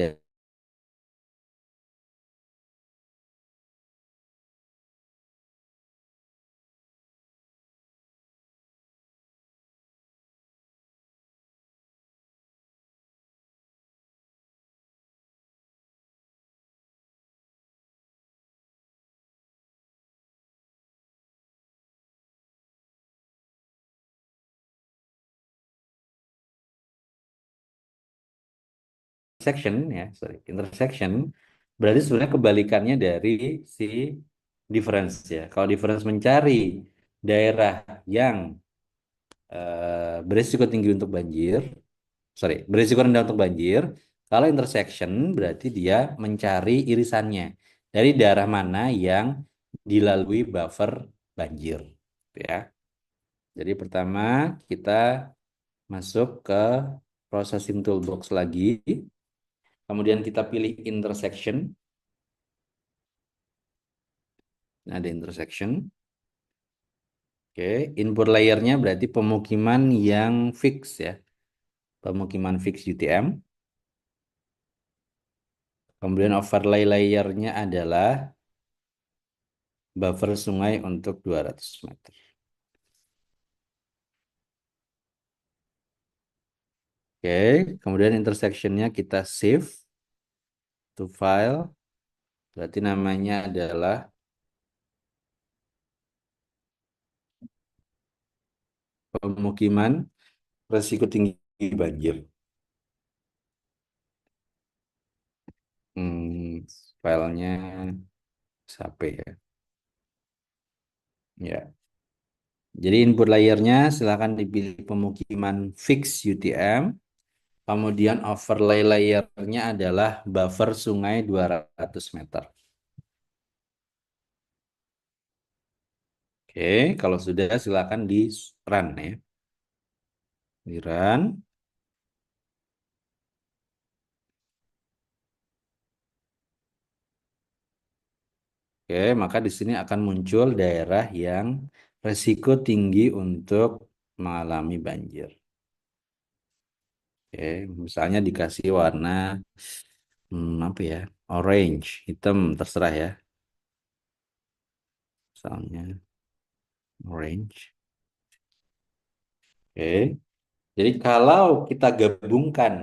intersection ya, sorry, intersection berarti sebenarnya kebalikannya dari si difference ya. Kalau difference mencari daerah yang berisiko tinggi untuk banjir, sorry, berisiko rendah untuk banjir. Kalau intersection berarti dia mencari irisannya dari daerah mana yang dilalui buffer banjir, ya. Jadi pertama kita masuk ke processing toolbox lagi, kemudian kita pilih intersection. Nah, ada intersection. Oke, input layernya berarti pemukiman yang fix ya. pemukiman fix UTM. Kemudian overlay layernya adalah buffer sungai untuk 200 meter. Oke, kemudian intersectionnya kita save to file. Berarti namanya adalah pemukiman resiko tinggi banjir. Filenya SAP ya. Ya. Jadi input layernya silakan dipilih pemukiman fix UTM. Kemudian overlay layernya adalah buffer sungai 200 meter. Oke, kalau sudah silakan di run ya. Di run. Oke, maka di sini akan muncul daerah yang resiko tinggi untuk mengalami banjir. Oke, misalnya dikasih warna apa ya? Orange, hitam, terserah ya. Misalnya orange. Oke. Jadi kalau kita gabungkan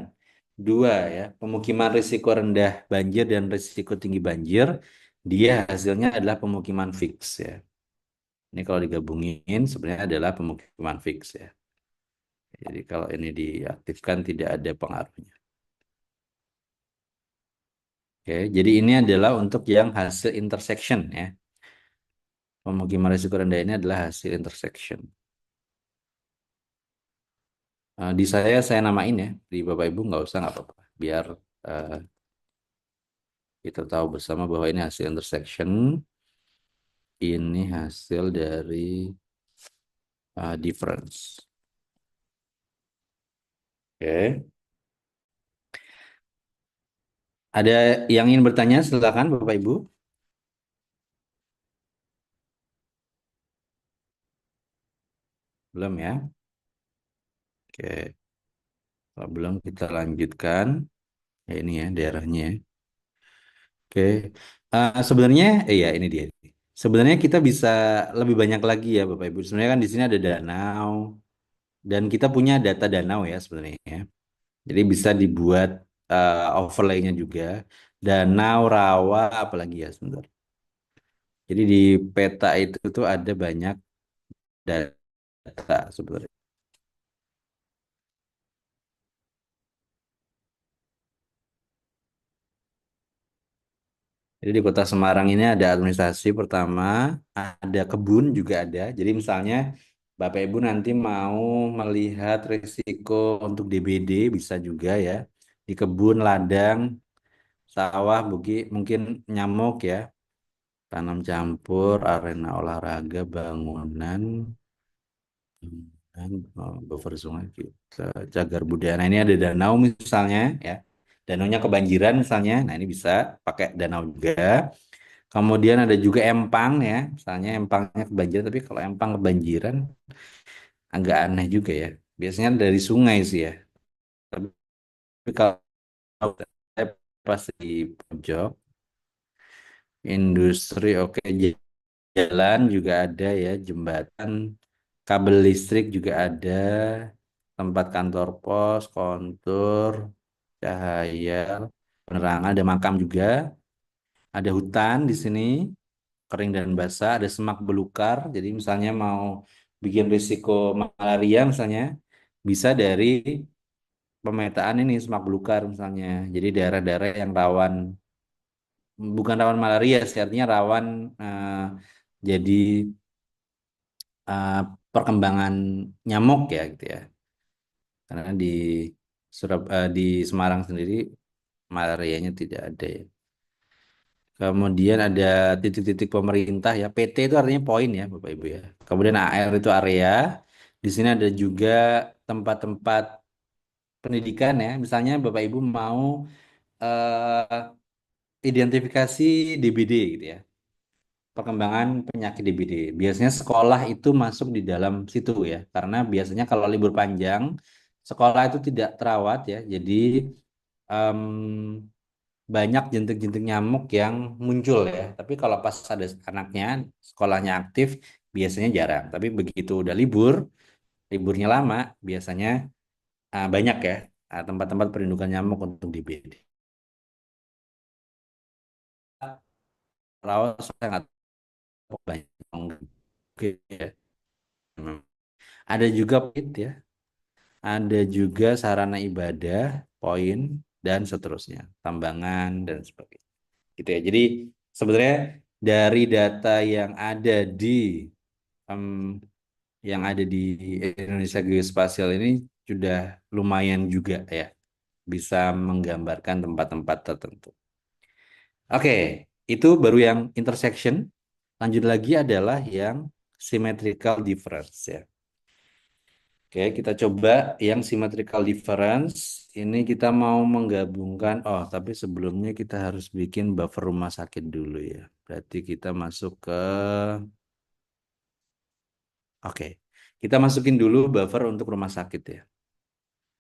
dua ya, pemukiman risiko rendah banjir dan risiko tinggi banjir, dia hasilnya adalah pemukiman fix ya. Ini kalau digabungin sebenarnya adalah pemukiman fix ya. Jadi kalau ini diaktifkan tidak ada pengaruhnya. Oke, jadi ini adalah untuk yang hasil intersection ya. Pemukiman risiko rendah ini adalah hasil intersection. Di saya namain ya, di Bapak Ibu nggak usah nggak apa-apa. Biar eh, kita tahu bersama bahwa ini hasil intersection, ini hasil dari difference. Oke, ada yang ingin bertanya? Silakan Bapak Ibu. Belum ya? Oke, kalau belum kita lanjutkan. Ya, ini ya daerahnya. Oke, sebenarnya, ya ini dia. Sebenarnya kita bisa lebih banyak lagi ya Bapak Ibu. Sebenarnya kan di sini ada danau dan kita punya data danau ya sebenarnya, ya. Jadi bisa dibuat overlay-nya juga. Danau, rawa, apalagi ya sebentar. Jadi di peta itu tuh ada banyak data sebenarnya. Jadi di Kota Semarang ini ada administrasi pertama, ada kebun juga ada. Jadi misalnya Bapak Ibu nanti mau melihat risiko untuk DBD bisa juga ya. Di kebun, ladang, sawah, mungkin nyamuk ya. Tanam campur, arena olahraga, bangunan, dan buffer sungai, kita cagar budaya. Nah ini ada danau misalnya ya. Danaunya kebanjiran misalnya. Nah ini bisa pakai danau juga. Kemudian ada juga empang ya, misalnya empangnya kebanjiran, tapi kalau empang kebanjiran agak aneh juga ya. Biasanya dari sungai sih ya. Tapi kalau saya pas di pojok, industri oke, jalan juga ada ya, jembatan, kabel listrik juga ada, tempat kantor pos, kontur, cahaya, penerangan, ada makam juga, ada hutan di sini, kering dan basah, ada semak belukar. Jadi misalnya mau bikin risiko malaria misalnya bisa dari pemetaan ini semak belukar misalnya. Jadi daerah-daerah yang rawan, bukan rawan malaria sih, artinya rawan eh, jadi eh, perkembangan nyamuk ya gitu ya. Karena di Semarang sendiri malarianya tidak ada ya. Kemudian ada titik-titik pemerintah ya. PT itu artinya poin ya, Bapak Ibu ya. Kemudian AR itu area. Di sini ada juga tempat-tempat pendidikan ya. Misalnya Bapak Ibu mau identifikasi DBD gitu ya. Perkembangan penyakit DBD. Biasanya sekolah itu masuk di dalam situ ya. Karena biasanya kalau libur panjang sekolah itu tidak terawat ya. Jadi em, banyak jentik-jentik nyamuk yang muncul ya. Tapi kalau pas ada anaknya, sekolahnya aktif, biasanya jarang. Tapi begitu udah libur, liburnya lama, biasanya banyak ya tempat-tempat perlindungan nyamuk untuk di BD. Kalau saya nggak tahu banyak. Oke ya. Hmm. Ada juga PIT ya, ada juga sarana ibadah, poin dan seterusnya, tambangan dan sebagainya. Gitu ya. Jadi sebenarnya dari data em, yang ada di Indonesia Geospasial ini sudah lumayan juga ya, bisa menggambarkan tempat-tempat tertentu. Oke, itu baru yang intersection. Lanjut lagi adalah yang symmetrical difference ya. Oke, kita coba yang symmetrical difference. Ini kita mau menggabungkan, oh tapi sebelumnya kita harus bikin buffer rumah sakit dulu ya. Berarti kita masuk ke, oke. Kita masukin dulu buffer untuk rumah sakit ya.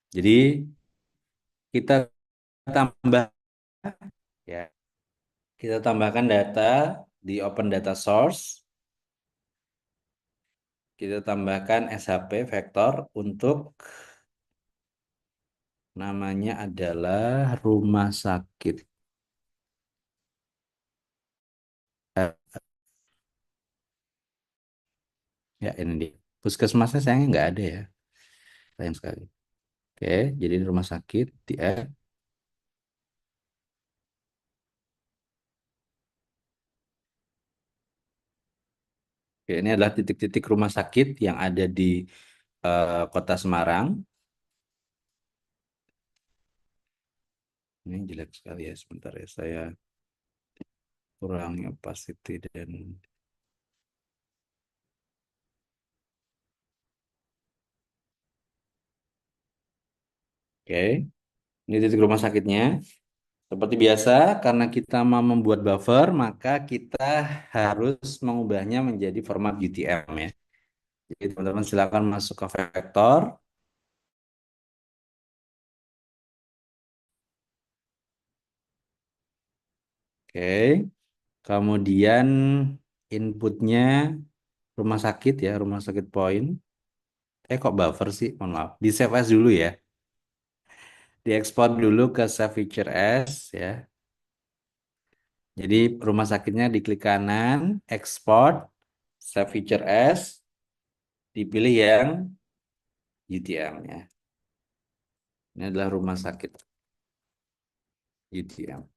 Jadi kita tambah ya, kita tambahkan data di open data source. Kita tambahkan SHP vektor untuk namanya adalah rumah sakit. Eh, Ya ini dia. Puskesmasnya sayangnya nggak ada ya. Sayang sekali. Oke, jadi ini rumah sakit di F. Oke, ini adalah titik-titik rumah sakit yang ada di Kota Semarang. Ini jelek sekali ya. Sebentar ya, saya kurangi opacity dan oke. Ini titik rumah sakitnya. Seperti biasa, karena kita mau membuat buffer, maka kita harus mengubahnya menjadi format UTM ya. Jadi teman-teman silakan masuk ke vektor. Oke. Kemudian inputnya rumah sakit ya, rumah sakit point. Kok buffer sih? Mohon maaf. Di save as dulu ya. Diekspor dulu ke save feature as ya. Jadi rumah sakitnya diklik kanan, export, save feature as, dipilih yang UTM-nya. Ini adalah rumah sakit UTM.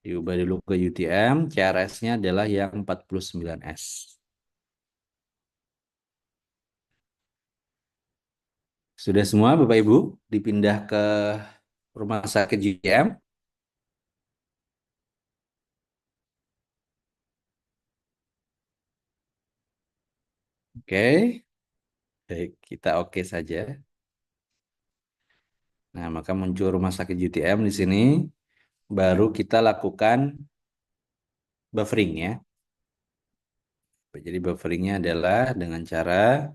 Diubah dulu ke UTM, CRS-nya adalah yang 49S. Sudah semua Bapak Ibu dipindah ke rumah sakit UTM? Oke, baik, kita oke saja. Nah, maka muncul rumah sakit UTM di sini. Baru kita lakukan buffering ya. Jadi bufferingnya adalah dengan cara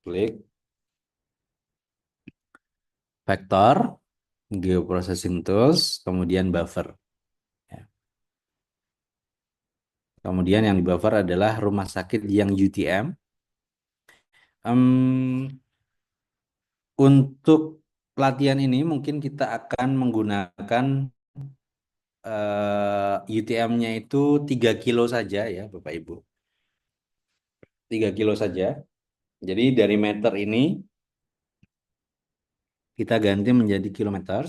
klik vektor, geoprocessing tools, kemudian buffer. Ya. Kemudian yang di buffer adalah rumah sakit yang UTM. Untuk latihan ini mungkin kita akan menggunakan UTM-nya itu 3 kilo saja ya Bapak Ibu. 3 kilo saja. Jadi dari meter ini kita ganti menjadi kilometer.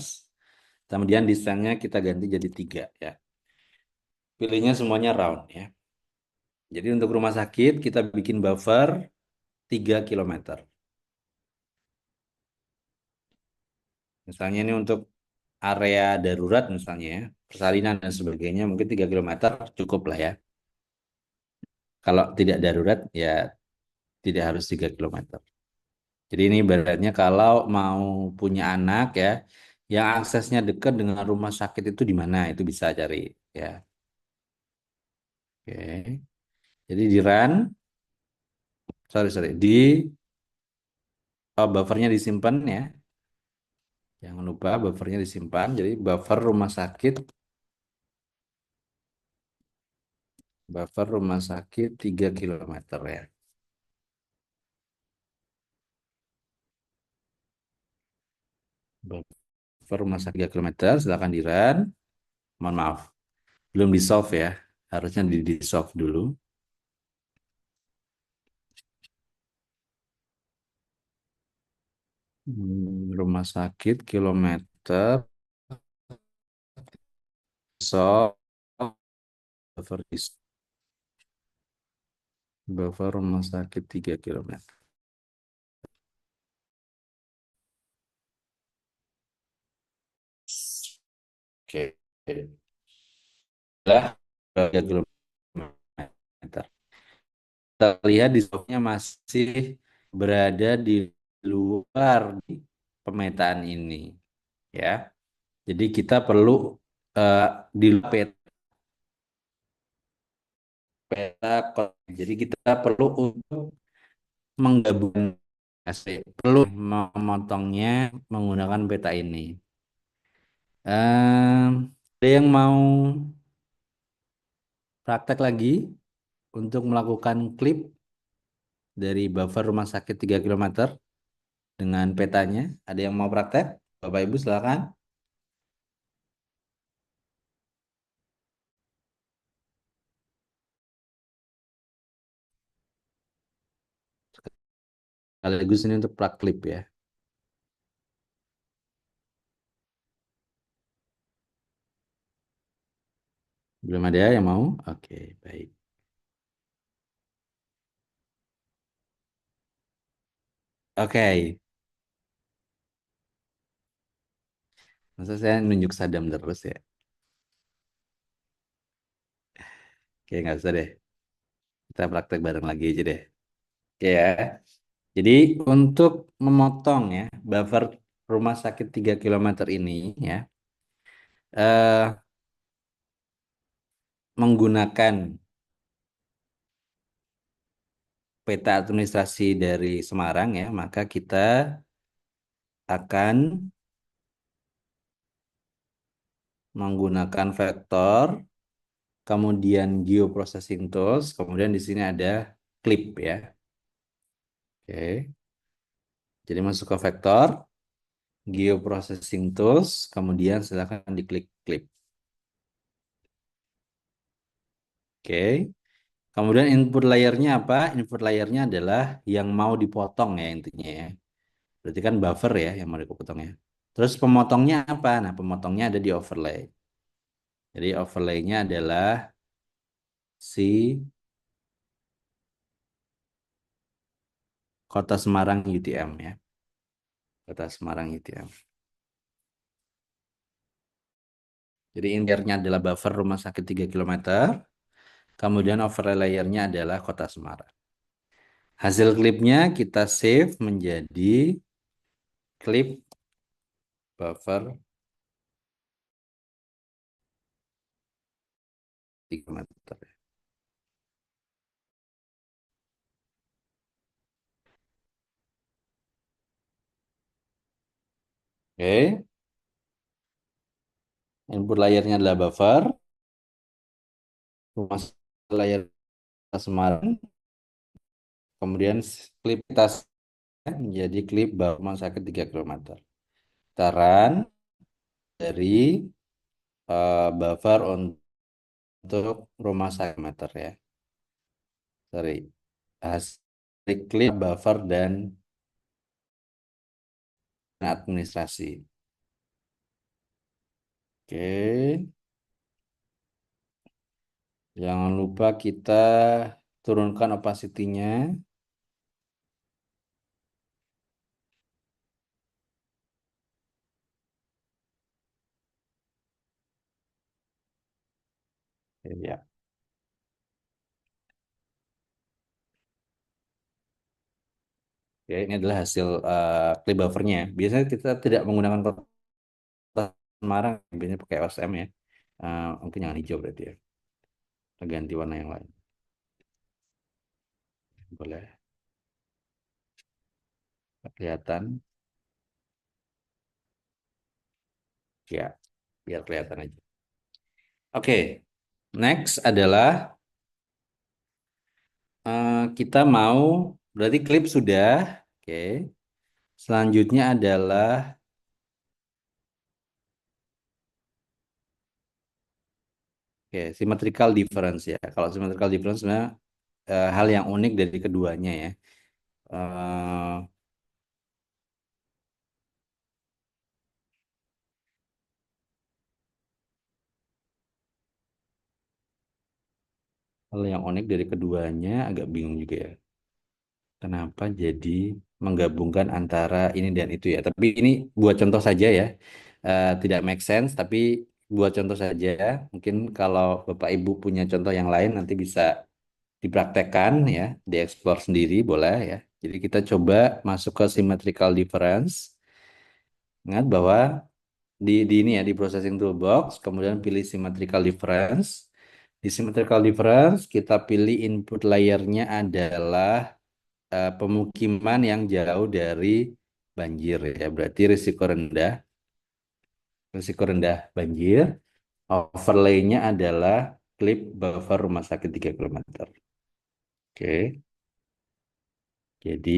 Kemudian distance-nya kita ganti jadi 3 ya. Pilihnya semuanya round ya. Jadi untuk rumah sakit kita bikin buffer 3 kilometer. Misalnya ini untuk area darurat misalnya ya, persalinan dan sebagainya mungkin 3 kilometer cukup lah ya. Kalau tidak darurat ya tidak harus 3 kilometer. Jadi ini ibaratnya kalau mau punya anak ya, yang aksesnya dekat dengan rumah sakit itu di mana, itu bisa cari ya. Oke. Jadi di run, sorry sorry, di buffernya disimpan ya. Jangan lupa buffernya disimpan. Jadi buffer rumah sakit 3 kilometer ya. Buffer rumah sakit 3 kilometer, silakan di run. Mohon maaf, belum di solve ya. Harusnya di solve dulu. Rumah sakit kilometer solve buffer buffer rumah sakit 3 kilometer. Oke. Lah 3 kilometer. Kita lihat di solve-nya masih berada di luar di pemetaan ini ya. Jadi kita perlu eh, di peta, jadi kita perlu untuk menggabungkan perlu memotongnya menggunakan peta ini. Ada yang mau praktek lagi untuk melakukan klip dari buffer rumah sakit 3 kilometer dengan petanya? Ada yang mau praktek? Bapak Ibu silakan. Sekaligus ini untuk klip ya. Belum ada yang mau? Oke, baik. Oke, masa saya nunjuk Sadam terus ya? Oke, nggak usah deh. Kita praktek bareng lagi aja deh. Oke ya. Jadi untuk memotong ya buffer rumah sakit 3 kilometer ini ya, eh, menggunakan peta administrasi dari Semarang ya, maka kita akan menggunakan vektor, kemudian geoprocessing tools, kemudian di sini ada clip ya. Oke. Jadi masuk ke vektor, geoprocessing tools, kemudian silakan diklik clip. Oke. Kemudian input layernya apa? Input layernya adalah yang mau dipotong ya intinya ya. Berarti kan buffer ya yang mau dipotong ya. Terus pemotongnya apa? Nah, pemotongnya ada di overlay. Jadi overlaynya adalah si Kota Semarang UTM ya. Kota Semarang UTM. Jadi intinya adalah buffer rumah sakit 3 kilometer. Kemudian overlay layernya adalah Kota Semarang. Hasil klipnya kita save menjadi klip buffer 3 meter. Oke. Input layernya adalah buffer. Rumah layar Semarang. Kemudian klip kita menjadi klip rumah sakit 3 kilometer. Saran dari buffer untuk rumah sakit meter ya. Sorry. Hasil klip buffer dan administrasi. Oke. Jangan lupa kita turunkan opacity-nya. Ya. Oke, ini adalah hasil clip buffernya. Biasanya kita tidak menggunakan kota Semarang, biasanya pakai OSM ya. Mungkin yang hijau berarti ya. Kita ganti warna yang lain. Boleh. Kelihatan, ya, biar kelihatan aja. Oke, next adalah kita mau, berarti klip sudah. Oke, selanjutnya adalah, oke, symmetrical difference ya. Kalau symmetrical difference sebenarnya hal yang unik dari keduanya ya. Eh, Hal yang unik dari keduanya agak bingung juga ya. Kenapa jadi menggabungkan antara ini dan itu ya? Tapi ini buat contoh saja ya. Tidak make sense, tapi buat contoh saja. Mungkin kalau Bapak Ibu punya contoh yang lain nanti bisa dipraktekkan ya, dieksplor sendiri boleh ya. Jadi kita coba masuk ke symmetrical difference. Ingat bahwa di ini ya di processing toolbox, kemudian pilih symmetrical difference. Di symmetrical difference kita pilih input layernya adalah pemukiman yang jauh dari banjir ya. Berarti risiko rendah banjir. Overlay-nya adalah klip buffer rumah sakit 3 km. Oke. Jadi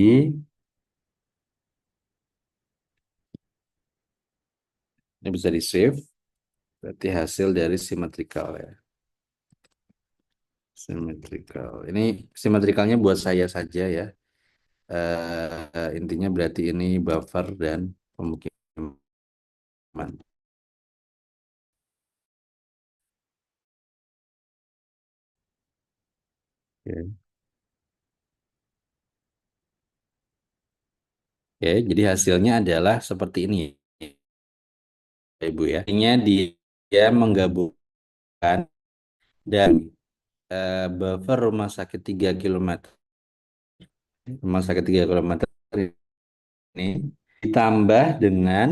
ini bisa di save. Berarti hasil dari symmetrical ya. Symmetrical. Ini symmetricalnya buat saya saja ya. Intinya berarti ini buffer dan pemukiman. Oke. Oke, jadi hasilnya adalah seperti ini ya, Ibu ya. Artinya dia menggabungkan dan buffer rumah sakit 3 km ini ditambah dengan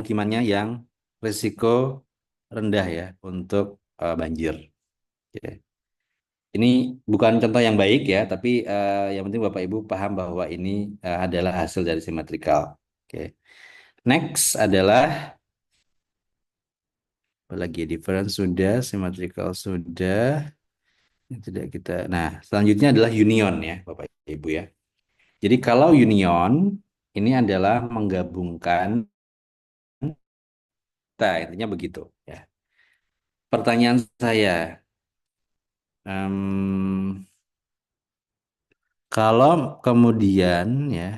kimannya yang risiko rendah ya untuk banjir. Oke. Ini bukan contoh yang baik ya, tapi yang penting Bapak Ibu paham bahwa ini adalah hasil dari symmetrical. Oke. Next adalah apalagi difference sudah, symmetrical sudah. Yang tidak kita. Nah, selanjutnya adalah union ya, Bapak Ibu ya. Jadi kalau union ini adalah menggabungkan, nah intinya begitu ya. Pertanyaan saya, em, kalau kemudian ya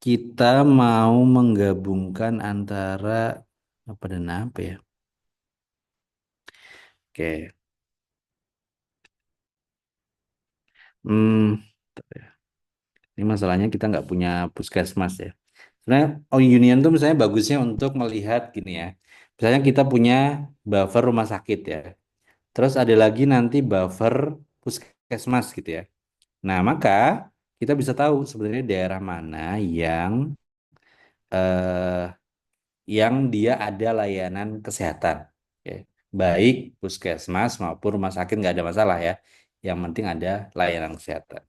kita mau menggabungkan antara apa dan apa ya? Oke, hmm, ini masalahnya kita nggak punya puskesmas ya. Sebenarnya union tuh misalnya bagusnya untuk melihat gini ya. Misalnya kita punya buffer rumah sakit ya. Terus ada lagi nanti buffer puskesmas gitu ya. Nah, maka kita bisa tahu sebenarnya daerah mana eh, yang dia ada layanan kesehatan. Oke. Baik puskesmas maupun rumah sakit nggak ada masalah ya. Yang penting ada layanan kesehatan.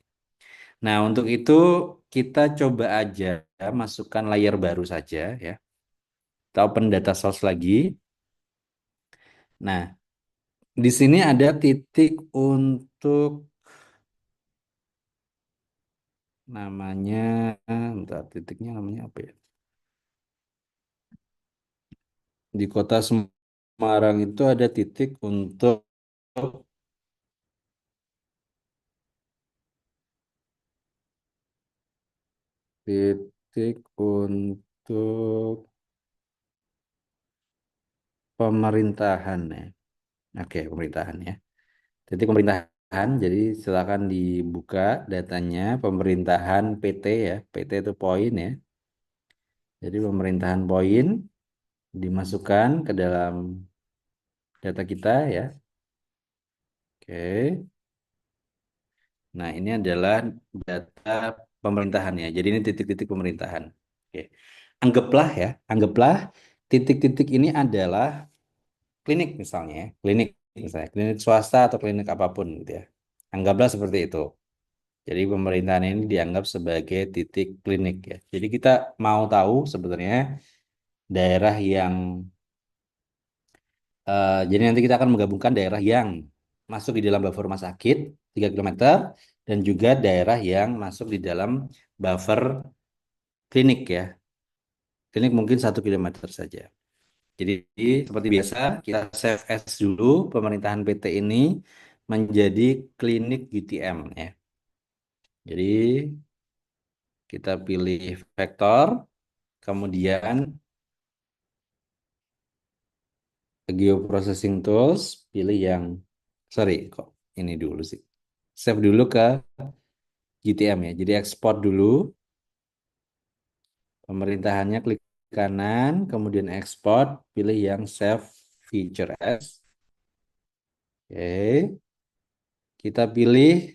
Nah, untuk itu kita coba aja masukkan layer baru saja ya. Kita open data source lagi. Nah, di sini ada titik untuk namanya, bentar, titiknya namanya apa ya? Di kota Semarang itu ada titik untuk titik untuk pemerintahan ya. Oke, pemerintahan ya. Titik pemerintahan, jadi silakan dibuka datanya pemerintahan PT ya. PT itu poin ya. Jadi pemerintahan poin dimasukkan ke dalam data kita ya. Oke. Nah, ini adalah data pemerintahan ya. Jadi ini titik-titik pemerintahan. Oke. Anggaplah titik-titik ini adalah klinik misalnya ya. Klinik. misalnya klinik swasta atau klinik apapun gitu ya. Anggaplah seperti itu. Jadi pemerintahan ini dianggap sebagai titik klinik ya. Jadi kita mau tahu sebenarnya daerah yang jadi nanti kita akan menggabungkan daerah yang masuk di dalam buffer rumah sakit 3 kilometer dan juga daerah yang masuk di dalam buffer klinik ya. Klinik mungkin 1 kilometer saja. Jadi seperti biasa kita save as dulu pemerintahan PT ini menjadi klinik UTM ya. Jadi kita pilih vektor, kemudian geoprocessing tools, pilih yang sorry kok ini dulu sih. Save dulu ke GTM ya. Jadi ekspor dulu, pemerintahannya klik kanan, kemudian ekspor, pilih yang save feature as. Oke, kita pilih,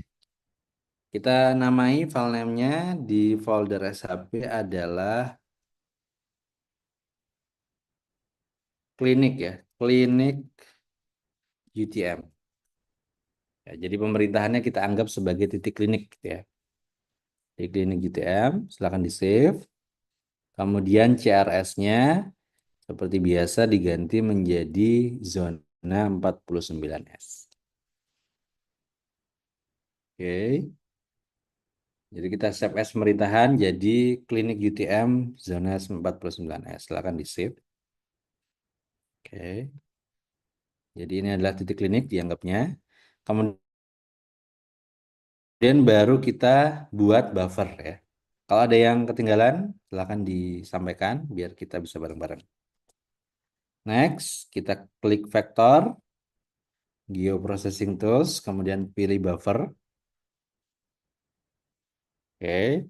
kita namai file name-nya di folder SHP adalah klinik ya, klinik UTM. Ya, jadi pemerintahannya kita anggap sebagai titik klinik gitu ya. Di klinik UTM, silakan di save. Kemudian CRS-nya seperti biasa diganti menjadi zona 49S. Oke, jadi kita save as pemerintahan jadi klinik UTM zona 49S. Silakan di save. Oke, jadi ini adalah titik klinik dianggapnya. Kemudian baru kita buat buffer ya. Kalau ada yang ketinggalan, silakan disampaikan biar kita bisa bareng-bareng. Next, kita klik vektor, geoprocessing tools, kemudian pilih buffer. Oke,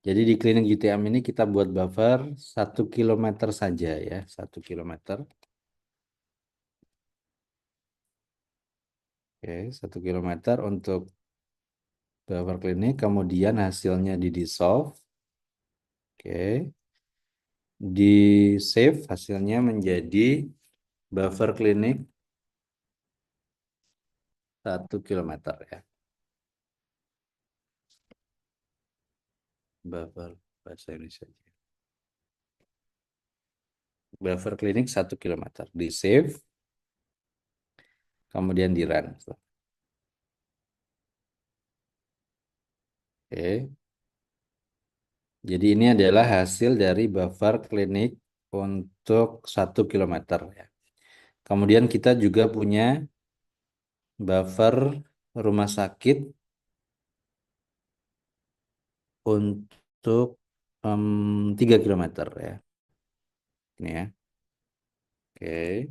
jadi di klinik UTM ini kita buat buffer 1 kilometer saja ya, 1 kilometer. Oke, 1 kilometer untuk buffer klinik, kemudian hasilnya di dissolve. Oke, di save hasilnya menjadi buffer klinik 1 kilometer ya. Buffer bahasa Indonesia. Buffer klinik 1 kilometer. Di save, kemudian di run. Oke. Jadi ini adalah hasil dari buffer klinik untuk 1 kilometer ya. Kemudian kita juga punya buffer rumah sakit untuk 3 kilometer ya. Ini ya. Oke.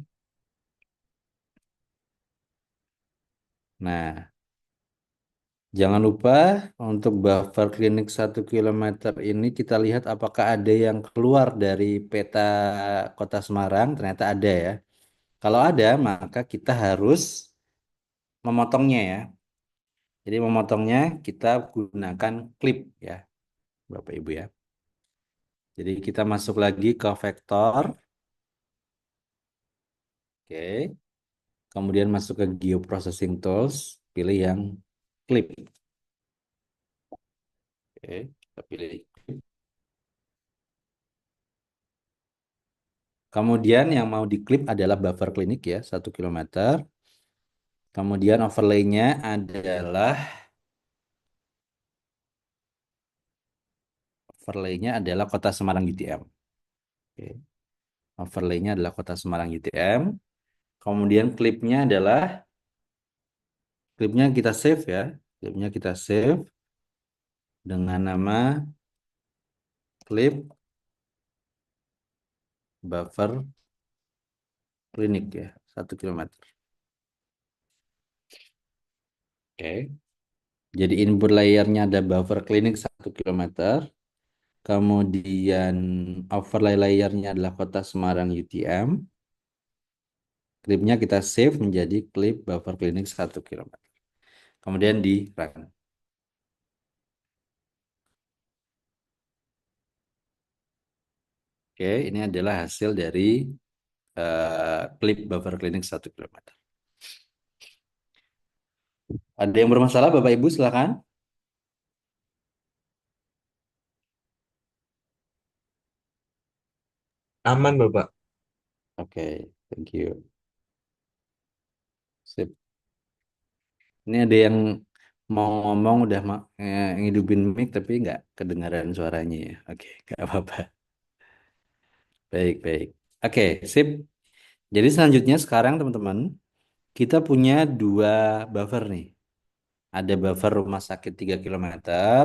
Nah, jangan lupa untuk buffer klinik 1 kilometer ini kita lihat apakah ada yang keluar dari peta Kota Semarang. Ternyata ada ya. Kalau ada, maka kita harus memotongnya ya. Jadi memotongnya kita gunakan klip ya, Bapak Ibu ya. Jadi kita masuk lagi ke vektor. Oke. Kemudian masuk ke geoprocessing tools, pilih yang klip. Oke, kita pilih klip. Kemudian yang mau diklip adalah buffer klinik ya, 1 kilometer. Kemudian overlay-nya adalah Kota Semarang UTM. Oke. Overlay-nya adalah Kota Semarang UTM. Kemudian klipnya kita save ya. Klipnya kita save dengan nama klip buffer klinik ya, 1 kilometer. Oke. Jadi input layernya ada buffer klinik 1 kilometer. Kemudian overlay layernya adalah Kota Semarang UTM. Klipnya kita save menjadi klip buffer klinik 1 kilometer. Kemudian di run. Oke, ini adalah hasil dari klip buffer klinik 1 kilometer. Ada yang bermasalah, Bapak Ibu, silakan. Aman, Bapak. Oke, thank you. Sip. Ini ada yang mau ngomong udah ngidupin mic tapi nggak kedengaran suaranya ya. Oke, nggak apa-apa. Baik, baik. Oke, sip. Jadi selanjutnya sekarang teman-teman, kita punya dua buffer nih. Ada buffer rumah sakit 3 km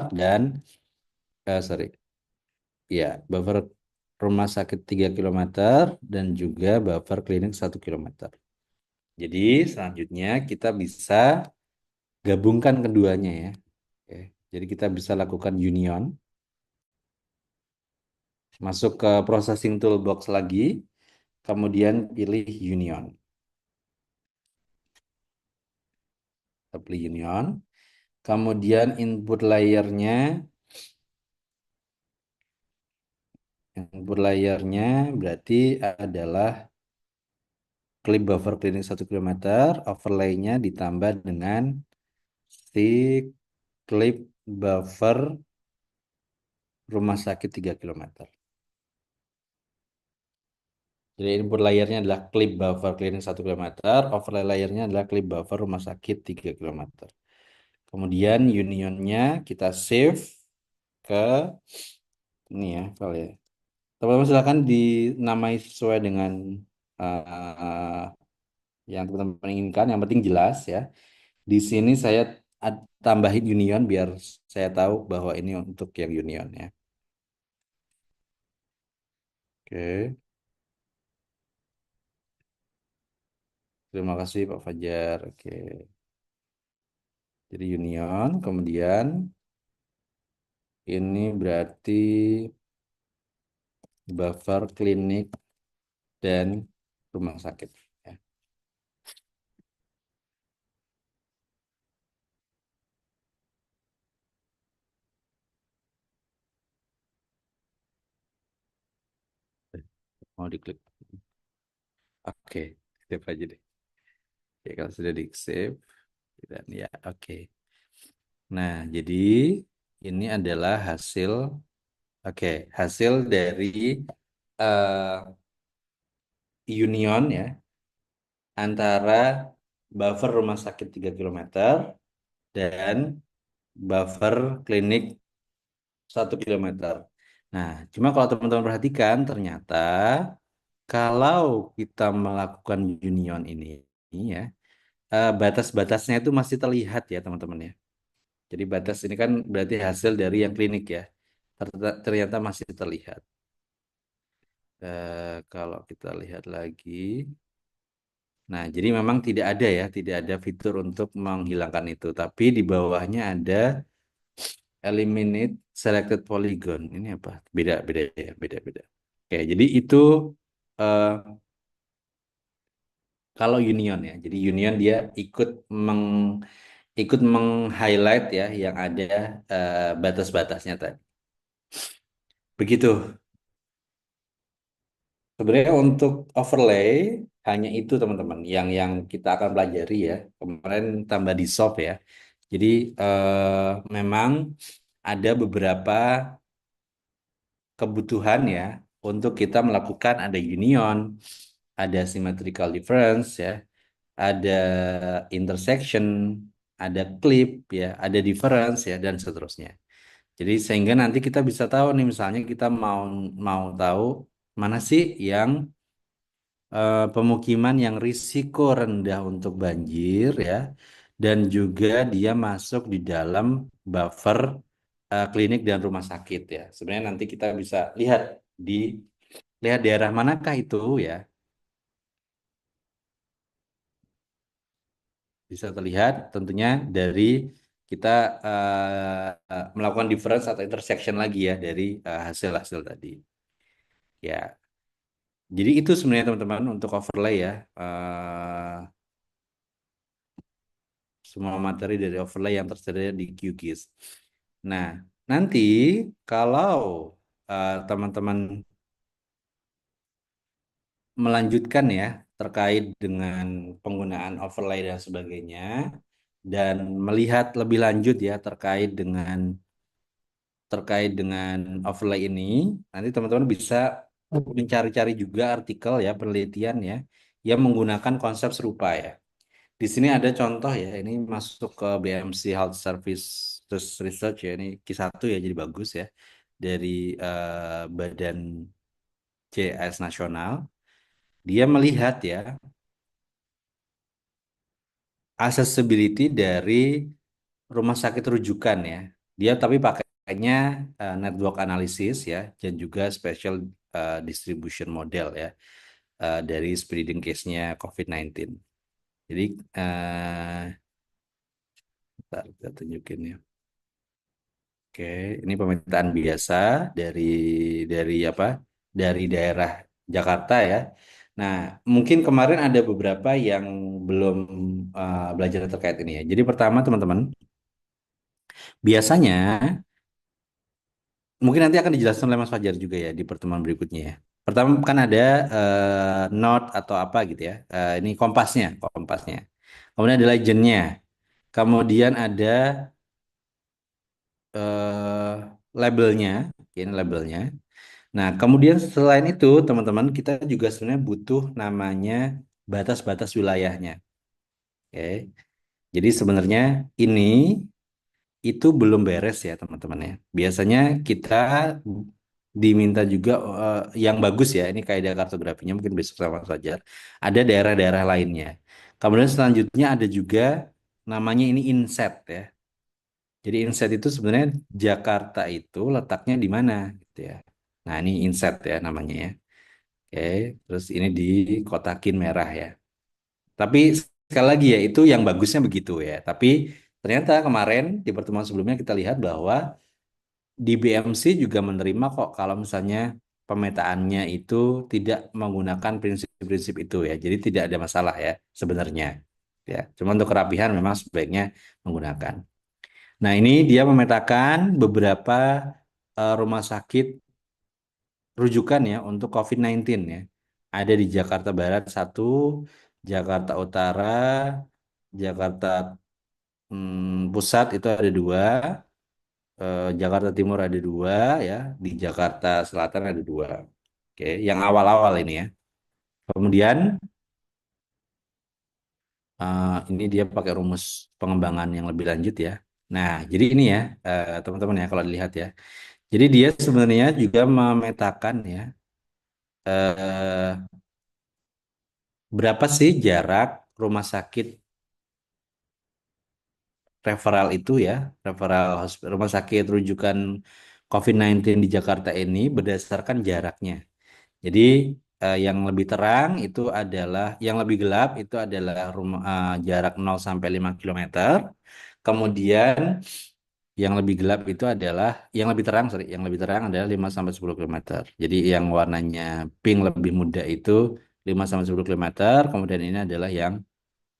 dan, sorry, ya, buffer rumah sakit 3 km dan juga buffer klinik 1 km. Jadi selanjutnya kita bisa gabungkan keduanya ya. Oke. Jadi kita bisa lakukan union, masuk ke processing toolbox lagi, kemudian pilih union. Kita pilih union, kemudian input layernya berarti adalah clip buffer cleaning 1 km, overlay-nya ditambah dengan si clip buffer rumah sakit 3 km. Jadi input layernya adalah clip buffer cleaning 1 km, overlay layernya adalah clip buffer rumah sakit 3 km. Kemudian unionnya kita save ke ini ya, file ya. Teman-teman silakan dinamai sesuai dengan yang teman-teman inginkan. Yang penting jelas ya. Di sini saya tambahin union biar saya tahu bahwa ini untuk yang union ya. Oke, terima kasih Pak Fajar. Oke, jadi union, kemudian ini berarti buffer klinik dan rumah sakit. Ya. Mau diklik. Oke, save aja deh. Oke, kalau sudah di save, dan ya, oke. Nah, jadi ini adalah hasil, oke, hasil dari eh, union ya antara buffer rumah sakit 3 km dan buffer klinik 1 km. Nah, cuma kalau teman-teman perhatikan, ternyata kalau kita melakukan union ini ya, batas-batasnya itu masih terlihat ya teman-teman ya. Jadi batas ini kan berarti hasil dari yang klinik ya. Ternyata masih terlihat. Kalau kita lihat lagi, nah jadi memang tidak ada ya, tidak ada fitur untuk menghilangkan itu. Tapi di bawahnya ada eliminate selected polygon. Ini apa? Beda, beda ya, beda, beda. Oke, jadi itu eh, kalau union ya. Jadi union dia ikut meng-highlight ya yang ada batas-batasnya tadi. Begitu. Sebenarnya untuk overlay hanya itu teman-teman yang kita akan pelajari ya. Kemarin tambah di soft ya. Jadi memang ada beberapa kebutuhan ya untuk kita melakukan ada union, ada symmetrical difference ya, ada intersection, ada clip ya, ada difference ya dan seterusnya. Jadi sehingga nanti kita bisa tahu nih misalnya kita mau mau tahu mana sih yang pemukiman yang risiko rendah untuk banjir ya dan juga dia masuk di dalam buffer klinik dan rumah sakit ya. Sebenarnya nanti kita bisa di lihat daerah manakah itu ya. Bisa terlihat tentunya dari kita melakukan difference atau intersection lagi ya dari hasil-hasil tadi. Ya, jadi itu sebenarnya teman-teman untuk overlay ya. Semua materi dari overlay yang tersedia di QGIS. Nah, nanti kalau teman-teman melanjutkan ya terkait dengan penggunaan overlay dan sebagainya, dan melihat lebih lanjut ya terkait dengan overlay ini, nanti teman-teman bisa mencari-cari juga artikel ya, penelitian ya, yang menggunakan konsep serupa ya. Di sini ada contoh ya, ini masuk ke BMC Health Service Research ya, ini Q1 ya, jadi bagus ya, dari Badan CS Nasional. Dia melihat ya, accessibility dari rumah sakit rujukan ya. Dia tapi pakainya network analysis ya dan juga special distribution model ya dari spreading case-nya COVID-19. Jadi bentar, kita tunjukin ya. Oke, ini pemetaan biasa dari apa? Dari daerah Jakarta ya. Nah, mungkin kemarin ada beberapa yang belum belajar terkait ini ya. Jadi pertama teman-teman, biasanya mungkin nanti akan dijelaskan oleh Mas Fajar juga ya di pertemuan berikutnya ya. Pertama kan ada note atau apa gitu ya. Ini kompasnya. Kemudian ada legendnya. Kemudian ada eh, labelnya, ini labelnya. Nah, kemudian selain itu teman-teman kita juga sebenarnya butuh namanya batas-batas wilayahnya. Oke. Jadi sebenarnya ini itu belum beres ya teman-teman ya. Biasanya kita diminta juga yang bagus ya, ini kaidah kartografinya mungkin besok sama saja. Ada daerah-daerah lainnya. Kemudian selanjutnya ada juga namanya ini inset ya. Jadi inset itu sebenarnya Jakarta itu letaknya di mana gitu ya. Nah, ini inset ya namanya ya. Oke, terus ini dikotakin merah ya. Tapi sekali lagi ya itu yang bagusnya begitu ya. Tapi ternyata kemarin di pertemuan sebelumnya kita lihat bahwa di BMC juga menerima kok kalau misalnya pemetaannya itu tidak menggunakan prinsip-prinsip itu ya. Jadi tidak ada masalah ya sebenarnya. Ya, cuma untuk kerapihan memang sebaiknya menggunakan. Nah, ini dia memetakan beberapa rumah sakit rujukan ya untuk COVID-19 ya. Ada di Jakarta Barat satu, Jakarta Utara, Jakarta Pusat itu ada dua, Jakarta Timur ada dua ya, di Jakarta Selatan ada dua. Oke, yang awal-awal ini ya. Kemudian ini dia pakai rumus pengembangan yang lebih lanjut ya. Nah, jadi ini ya teman-teman ya kalau dilihat ya. Jadi dia sebenarnya juga memetakan ya eh, berapa sih jarak rumah sakit referral itu ya, rumah sakit rujukan COVID-19 di Jakarta ini berdasarkan jaraknya. Jadi yang lebih terang itu adalah, yang lebih gelap itu adalah jarak 0 sampai 5 kilometer. Kemudian yang lebih gelap itu adalah, yang lebih terang, sorry, yang lebih terang adalah 5 sampai 10 kilometer. Jadi yang warnanya pink lebih muda itu 5 sampai 10 kilometer. Kemudian ini adalah yang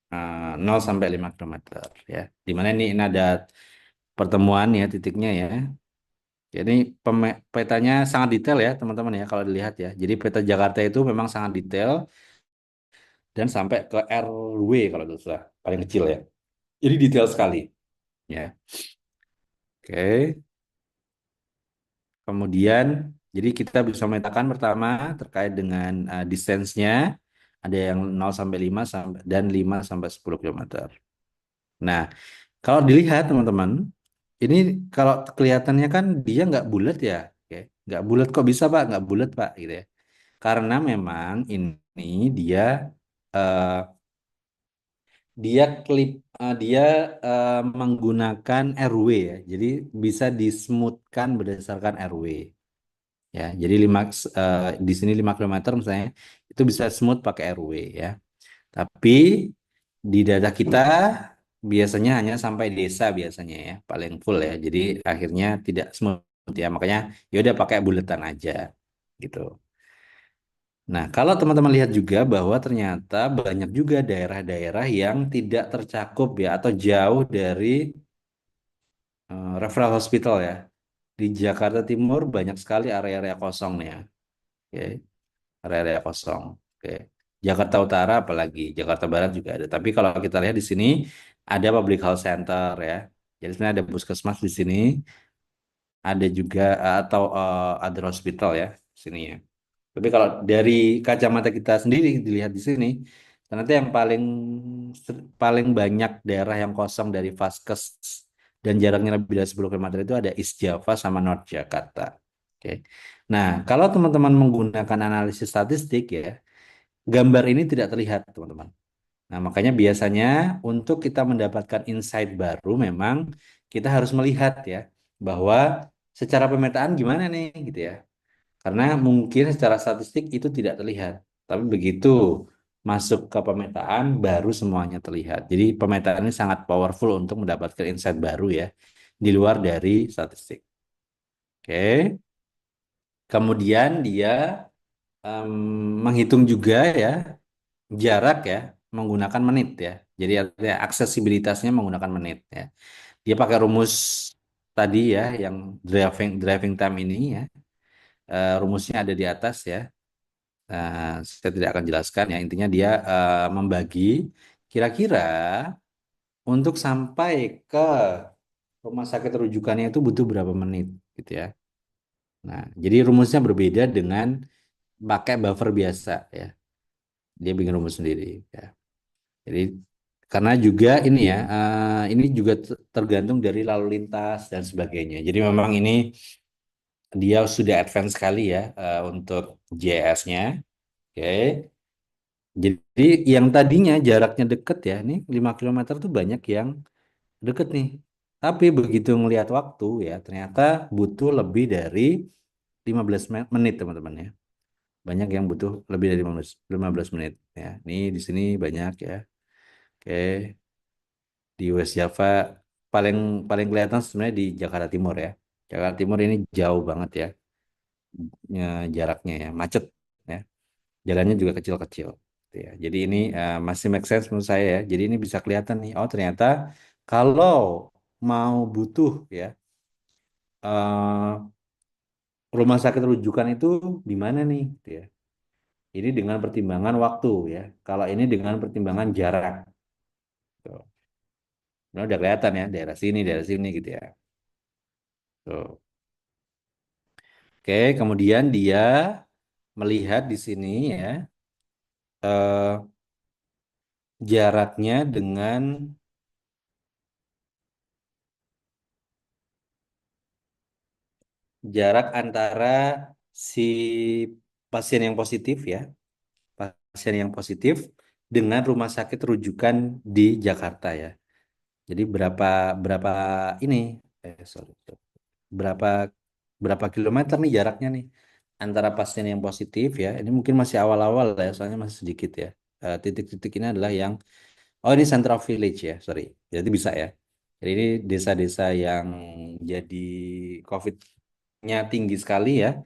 0 sampai 5 kilometer ya. Di mana ini ada pertemuan ya titiknya ya. Jadi petanya sangat detail ya teman-teman ya kalau dilihat ya. Jadi peta Jakarta itu memang sangat detail dan sampai ke RW kalau itu salah, paling kecil ya. Jadi detail sekali ya. Oke. Kemudian jadi kita bisa memetakan pertama terkait dengan distance-nya ada yang 0 sampai 5 sampai dan 5 sampai 10 kilometer. Nah, kalau dilihat teman-teman, ini kalau kelihatannya kan dia nggak bulat ya, oke. Nggak bulat kok bisa Pak, nggak bulat Pak gitu ya. Karena memang ini dia eh, dia klip dia menggunakan RW ya, jadi bisa dismoothkan berdasarkan RW ya. Jadi di sini 5 kilometer misalnya itu bisa smooth pakai RW ya. Tapi di data kita biasanya hanya sampai desa biasanya ya, paling full ya. Jadi akhirnya tidak smooth ya. Makanya ya udah pakai buletan aja gitu. Nah, kalau teman-teman lihat juga bahwa ternyata banyak juga daerah-daerah yang tidak tercakup ya atau jauh dari referral hospital ya. Di Jakarta Timur banyak sekali area-area kosong nih ya. Oke, area-area kosong. Oke. Jakarta Utara apalagi, Jakarta Barat juga ada. Tapi kalau kita lihat di sini ada public health center ya. Jadi sebenarnya ada puskesmas di sini, ada juga atau other hospital ya di sini ya. Tapi kalau dari kacamata kita sendiri dilihat di sini, ternyata yang paling banyak daerah yang kosong dari Vaskes dan jaraknya lebih dari 10 kilometer itu ada East Java sama North Jakarta. Oke. Nah, kalau teman-teman menggunakan analisis statistik ya, gambar ini tidak terlihat, teman-teman. Nah, makanya biasanya untuk kita mendapatkan insight baru memang kita harus melihat ya bahwa secara pemetaan gimana nih gitu ya. Karena mungkin secara statistik itu tidak terlihat. Tapi begitu masuk ke pemetaan baru semuanya terlihat. Jadi pemetaan ini sangat powerful untuk mendapatkan insight baru ya di luar dari statistik. Oke. Kemudian dia em, menghitung juga ya jarak ya menggunakan menit ya. Jadi artinya aksesibilitasnya menggunakan menit ya. Dia pakai rumus tadi ya yang driving time ini ya. Rumusnya ada di atas ya. Saya tidak akan jelaskan ya. Intinya dia membagi kira-kira untuk sampai ke rumah sakit rujukannya itu butuh berapa menit gitu ya. Nah, jadi rumusnya berbeda dengan pakai buffer biasa ya. Dia bikin rumus sendiri ya. Jadi karena juga ini ya, ini juga tergantung dari lalu lintas dan sebagainya. Jadi memang ini dia sudah advance sekali ya untuk JS-nya. Oke. Jadi yang tadinya jaraknya deket ya, ini 5 kilometer tuh banyak yang deket nih. Tapi begitu ngelihat waktu ya, ternyata butuh lebih dari 15 menit teman-teman ya. Banyak yang butuh lebih dari 15 menit ya. Ini di sini banyak ya. Oke, di West Java paling paling kelihatan sebenarnya di Jakarta Timur ya. Jakarta Timur ini jauh banget jaraknya ya, macet ya. Jalannya juga kecil-kecil gitu ya. Jadi ini masih make sense menurut saya ya. Jadi ini bisa kelihatan nih, oh ternyata kalau mau butuh ya eh, rumah sakit rujukan itu di mana nih gitu ya. Ini dengan pertimbangan waktu ya. Kalau ini dengan pertimbangan jarak. Tuh. Nah, udah kelihatan ya daerah sini gitu ya. Tuh. Oke, kemudian dia melihat di sini ya eh, jaraknya dengan jarak antara si pasien yang positif ya, pasien yang positif dengan rumah sakit rujukan di Jakarta ya. Jadi berapa berapa ini sorry, berapa berapa kilometer nih jaraknya nih antara pasien yang positif ya. Ini mungkin masih awal-awal ya, soalnya masih sedikit ya. Titik-titik ini adalah yang oh ini Central Village ya, sorry. Jadi bisa ya. Jadi ini desa-desa yang jadi COVID-nya tinggi sekali ya.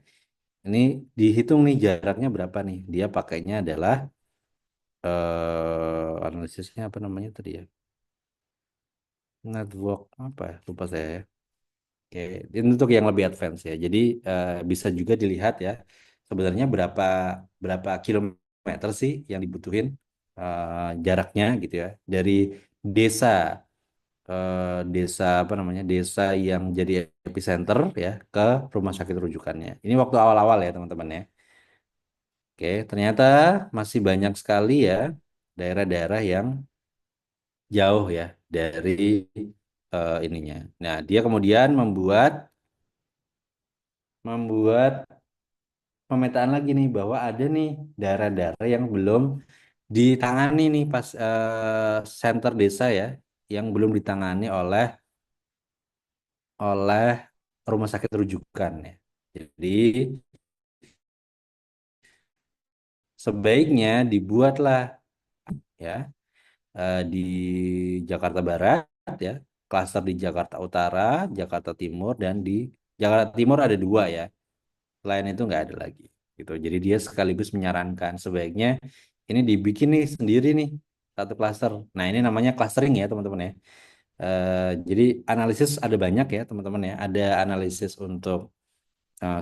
Ini dihitung nih jaraknya berapa nih. Dia pakainya adalah analisisnya apa namanya tadi ya? Network apa ya? Lupa saya ya. Oke, ini untuk yang lebih advance ya. Jadi bisa juga dilihat ya sebenarnya berapa berapa kilometer sih yang dibutuhin jaraknya gitu ya dari desa desa apa namanya desa yang jadi epicenter ya ke rumah sakit rujukannya. Ini waktu awal-awal ya teman-teman ya. Oke, ternyata masih banyak sekali ya daerah-daerah yang jauh ya dari ininya. Nah, dia kemudian membuat pemetaan lagi nih bahwa ada nih daerah-daerah yang belum ditangani nih pas center desa ya yang belum ditangani oleh oleh rumah sakit rujukan ya. Jadi sebaiknya dibuatlah ya di Jakarta Barat ya, klaster di Jakarta Utara, Jakarta Timur dan di Jakarta Timur ada dua ya. Selain itu nggak ada lagi gitu. Jadi dia sekaligus menyarankan sebaiknya ini dibikin nih sendiri nih satu klaster. Nah ini namanya clustering ya teman-teman ya. Jadi analisis ada banyak ya teman-teman ya. Ada analisis untuk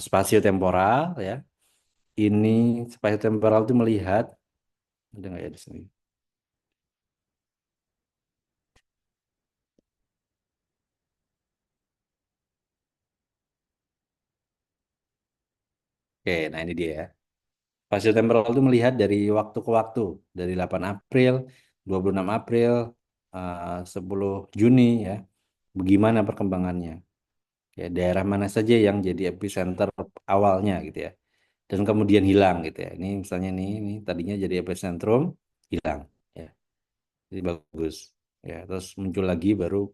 spasio temporal ya. Ini spasio temporal itu melihat ada nggak ya di sini? Oke, nah ini dia ya. Spatiotemporal itu melihat dari waktu ke waktu, dari 8 April, 26 April, 10 Juni ya. Bagaimana perkembangannya? Ya, daerah mana saja yang jadi epicenter awalnya gitu ya. Dan kemudian hilang gitu ya. Ini misalnya ini tadinya jadi epicentrum, hilang ya. Jadi bagus. Ya, terus muncul lagi baru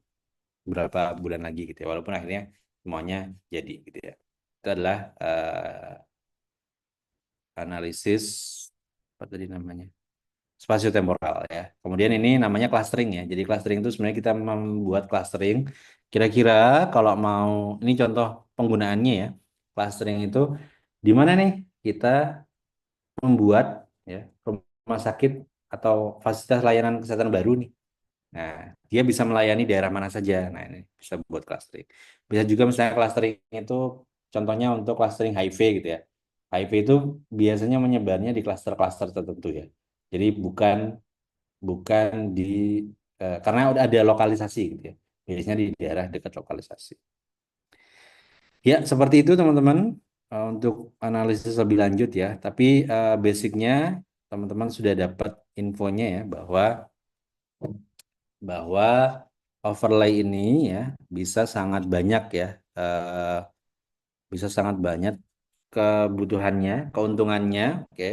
berapa bulan lagi gitu ya. Walaupun akhirnya semuanya jadi gitu ya. Itu adalah analisis apa tadi namanya? Spasiotemporal ya. Kemudian ini namanya clustering ya. Jadi clustering itu sebenarnya kita membuat clustering. Kira-kira kalau mau ini contoh penggunaannya ya. Clustering itu di mana nih kita membuat ya rumah sakit atau fasilitas layanan kesehatan baru nih. Nah, dia bisa melayani daerah mana saja. Nah, ini bisa buat clustering. Bisa juga misalnya clustering itu contohnya untuk clustering HIV gitu ya. HIV itu biasanya menyebarnya di klaster-klaster tertentu ya. Jadi bukan bukan di karena udah ada lokalisasi gitu ya. Biasanya di daerah dekat lokalisasi. Ya, seperti itu teman-teman untuk analisis lebih lanjut ya. Tapi basicnya teman-teman sudah dapat infonya ya bahwa overlay ini ya bisa sangat banyak ya, eh, bisa sangat banyak kebutuhannya, keuntungannya, oke,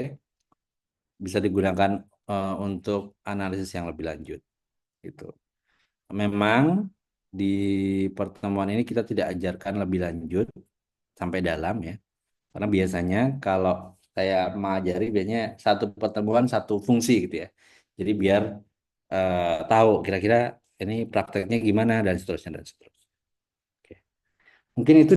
bisa digunakan untuk analisis yang lebih lanjut gitu. Memang di pertemuan ini kita tidak ajarkan lebih lanjut sampai dalam ya. Karena biasanya kalau saya mengajari biasanya satu pertemuan satu fungsi gitu ya. Jadi biar tahu kira-kira ini prakteknya gimana dan seterusnya dan seterusnya. Oke. Mungkin itu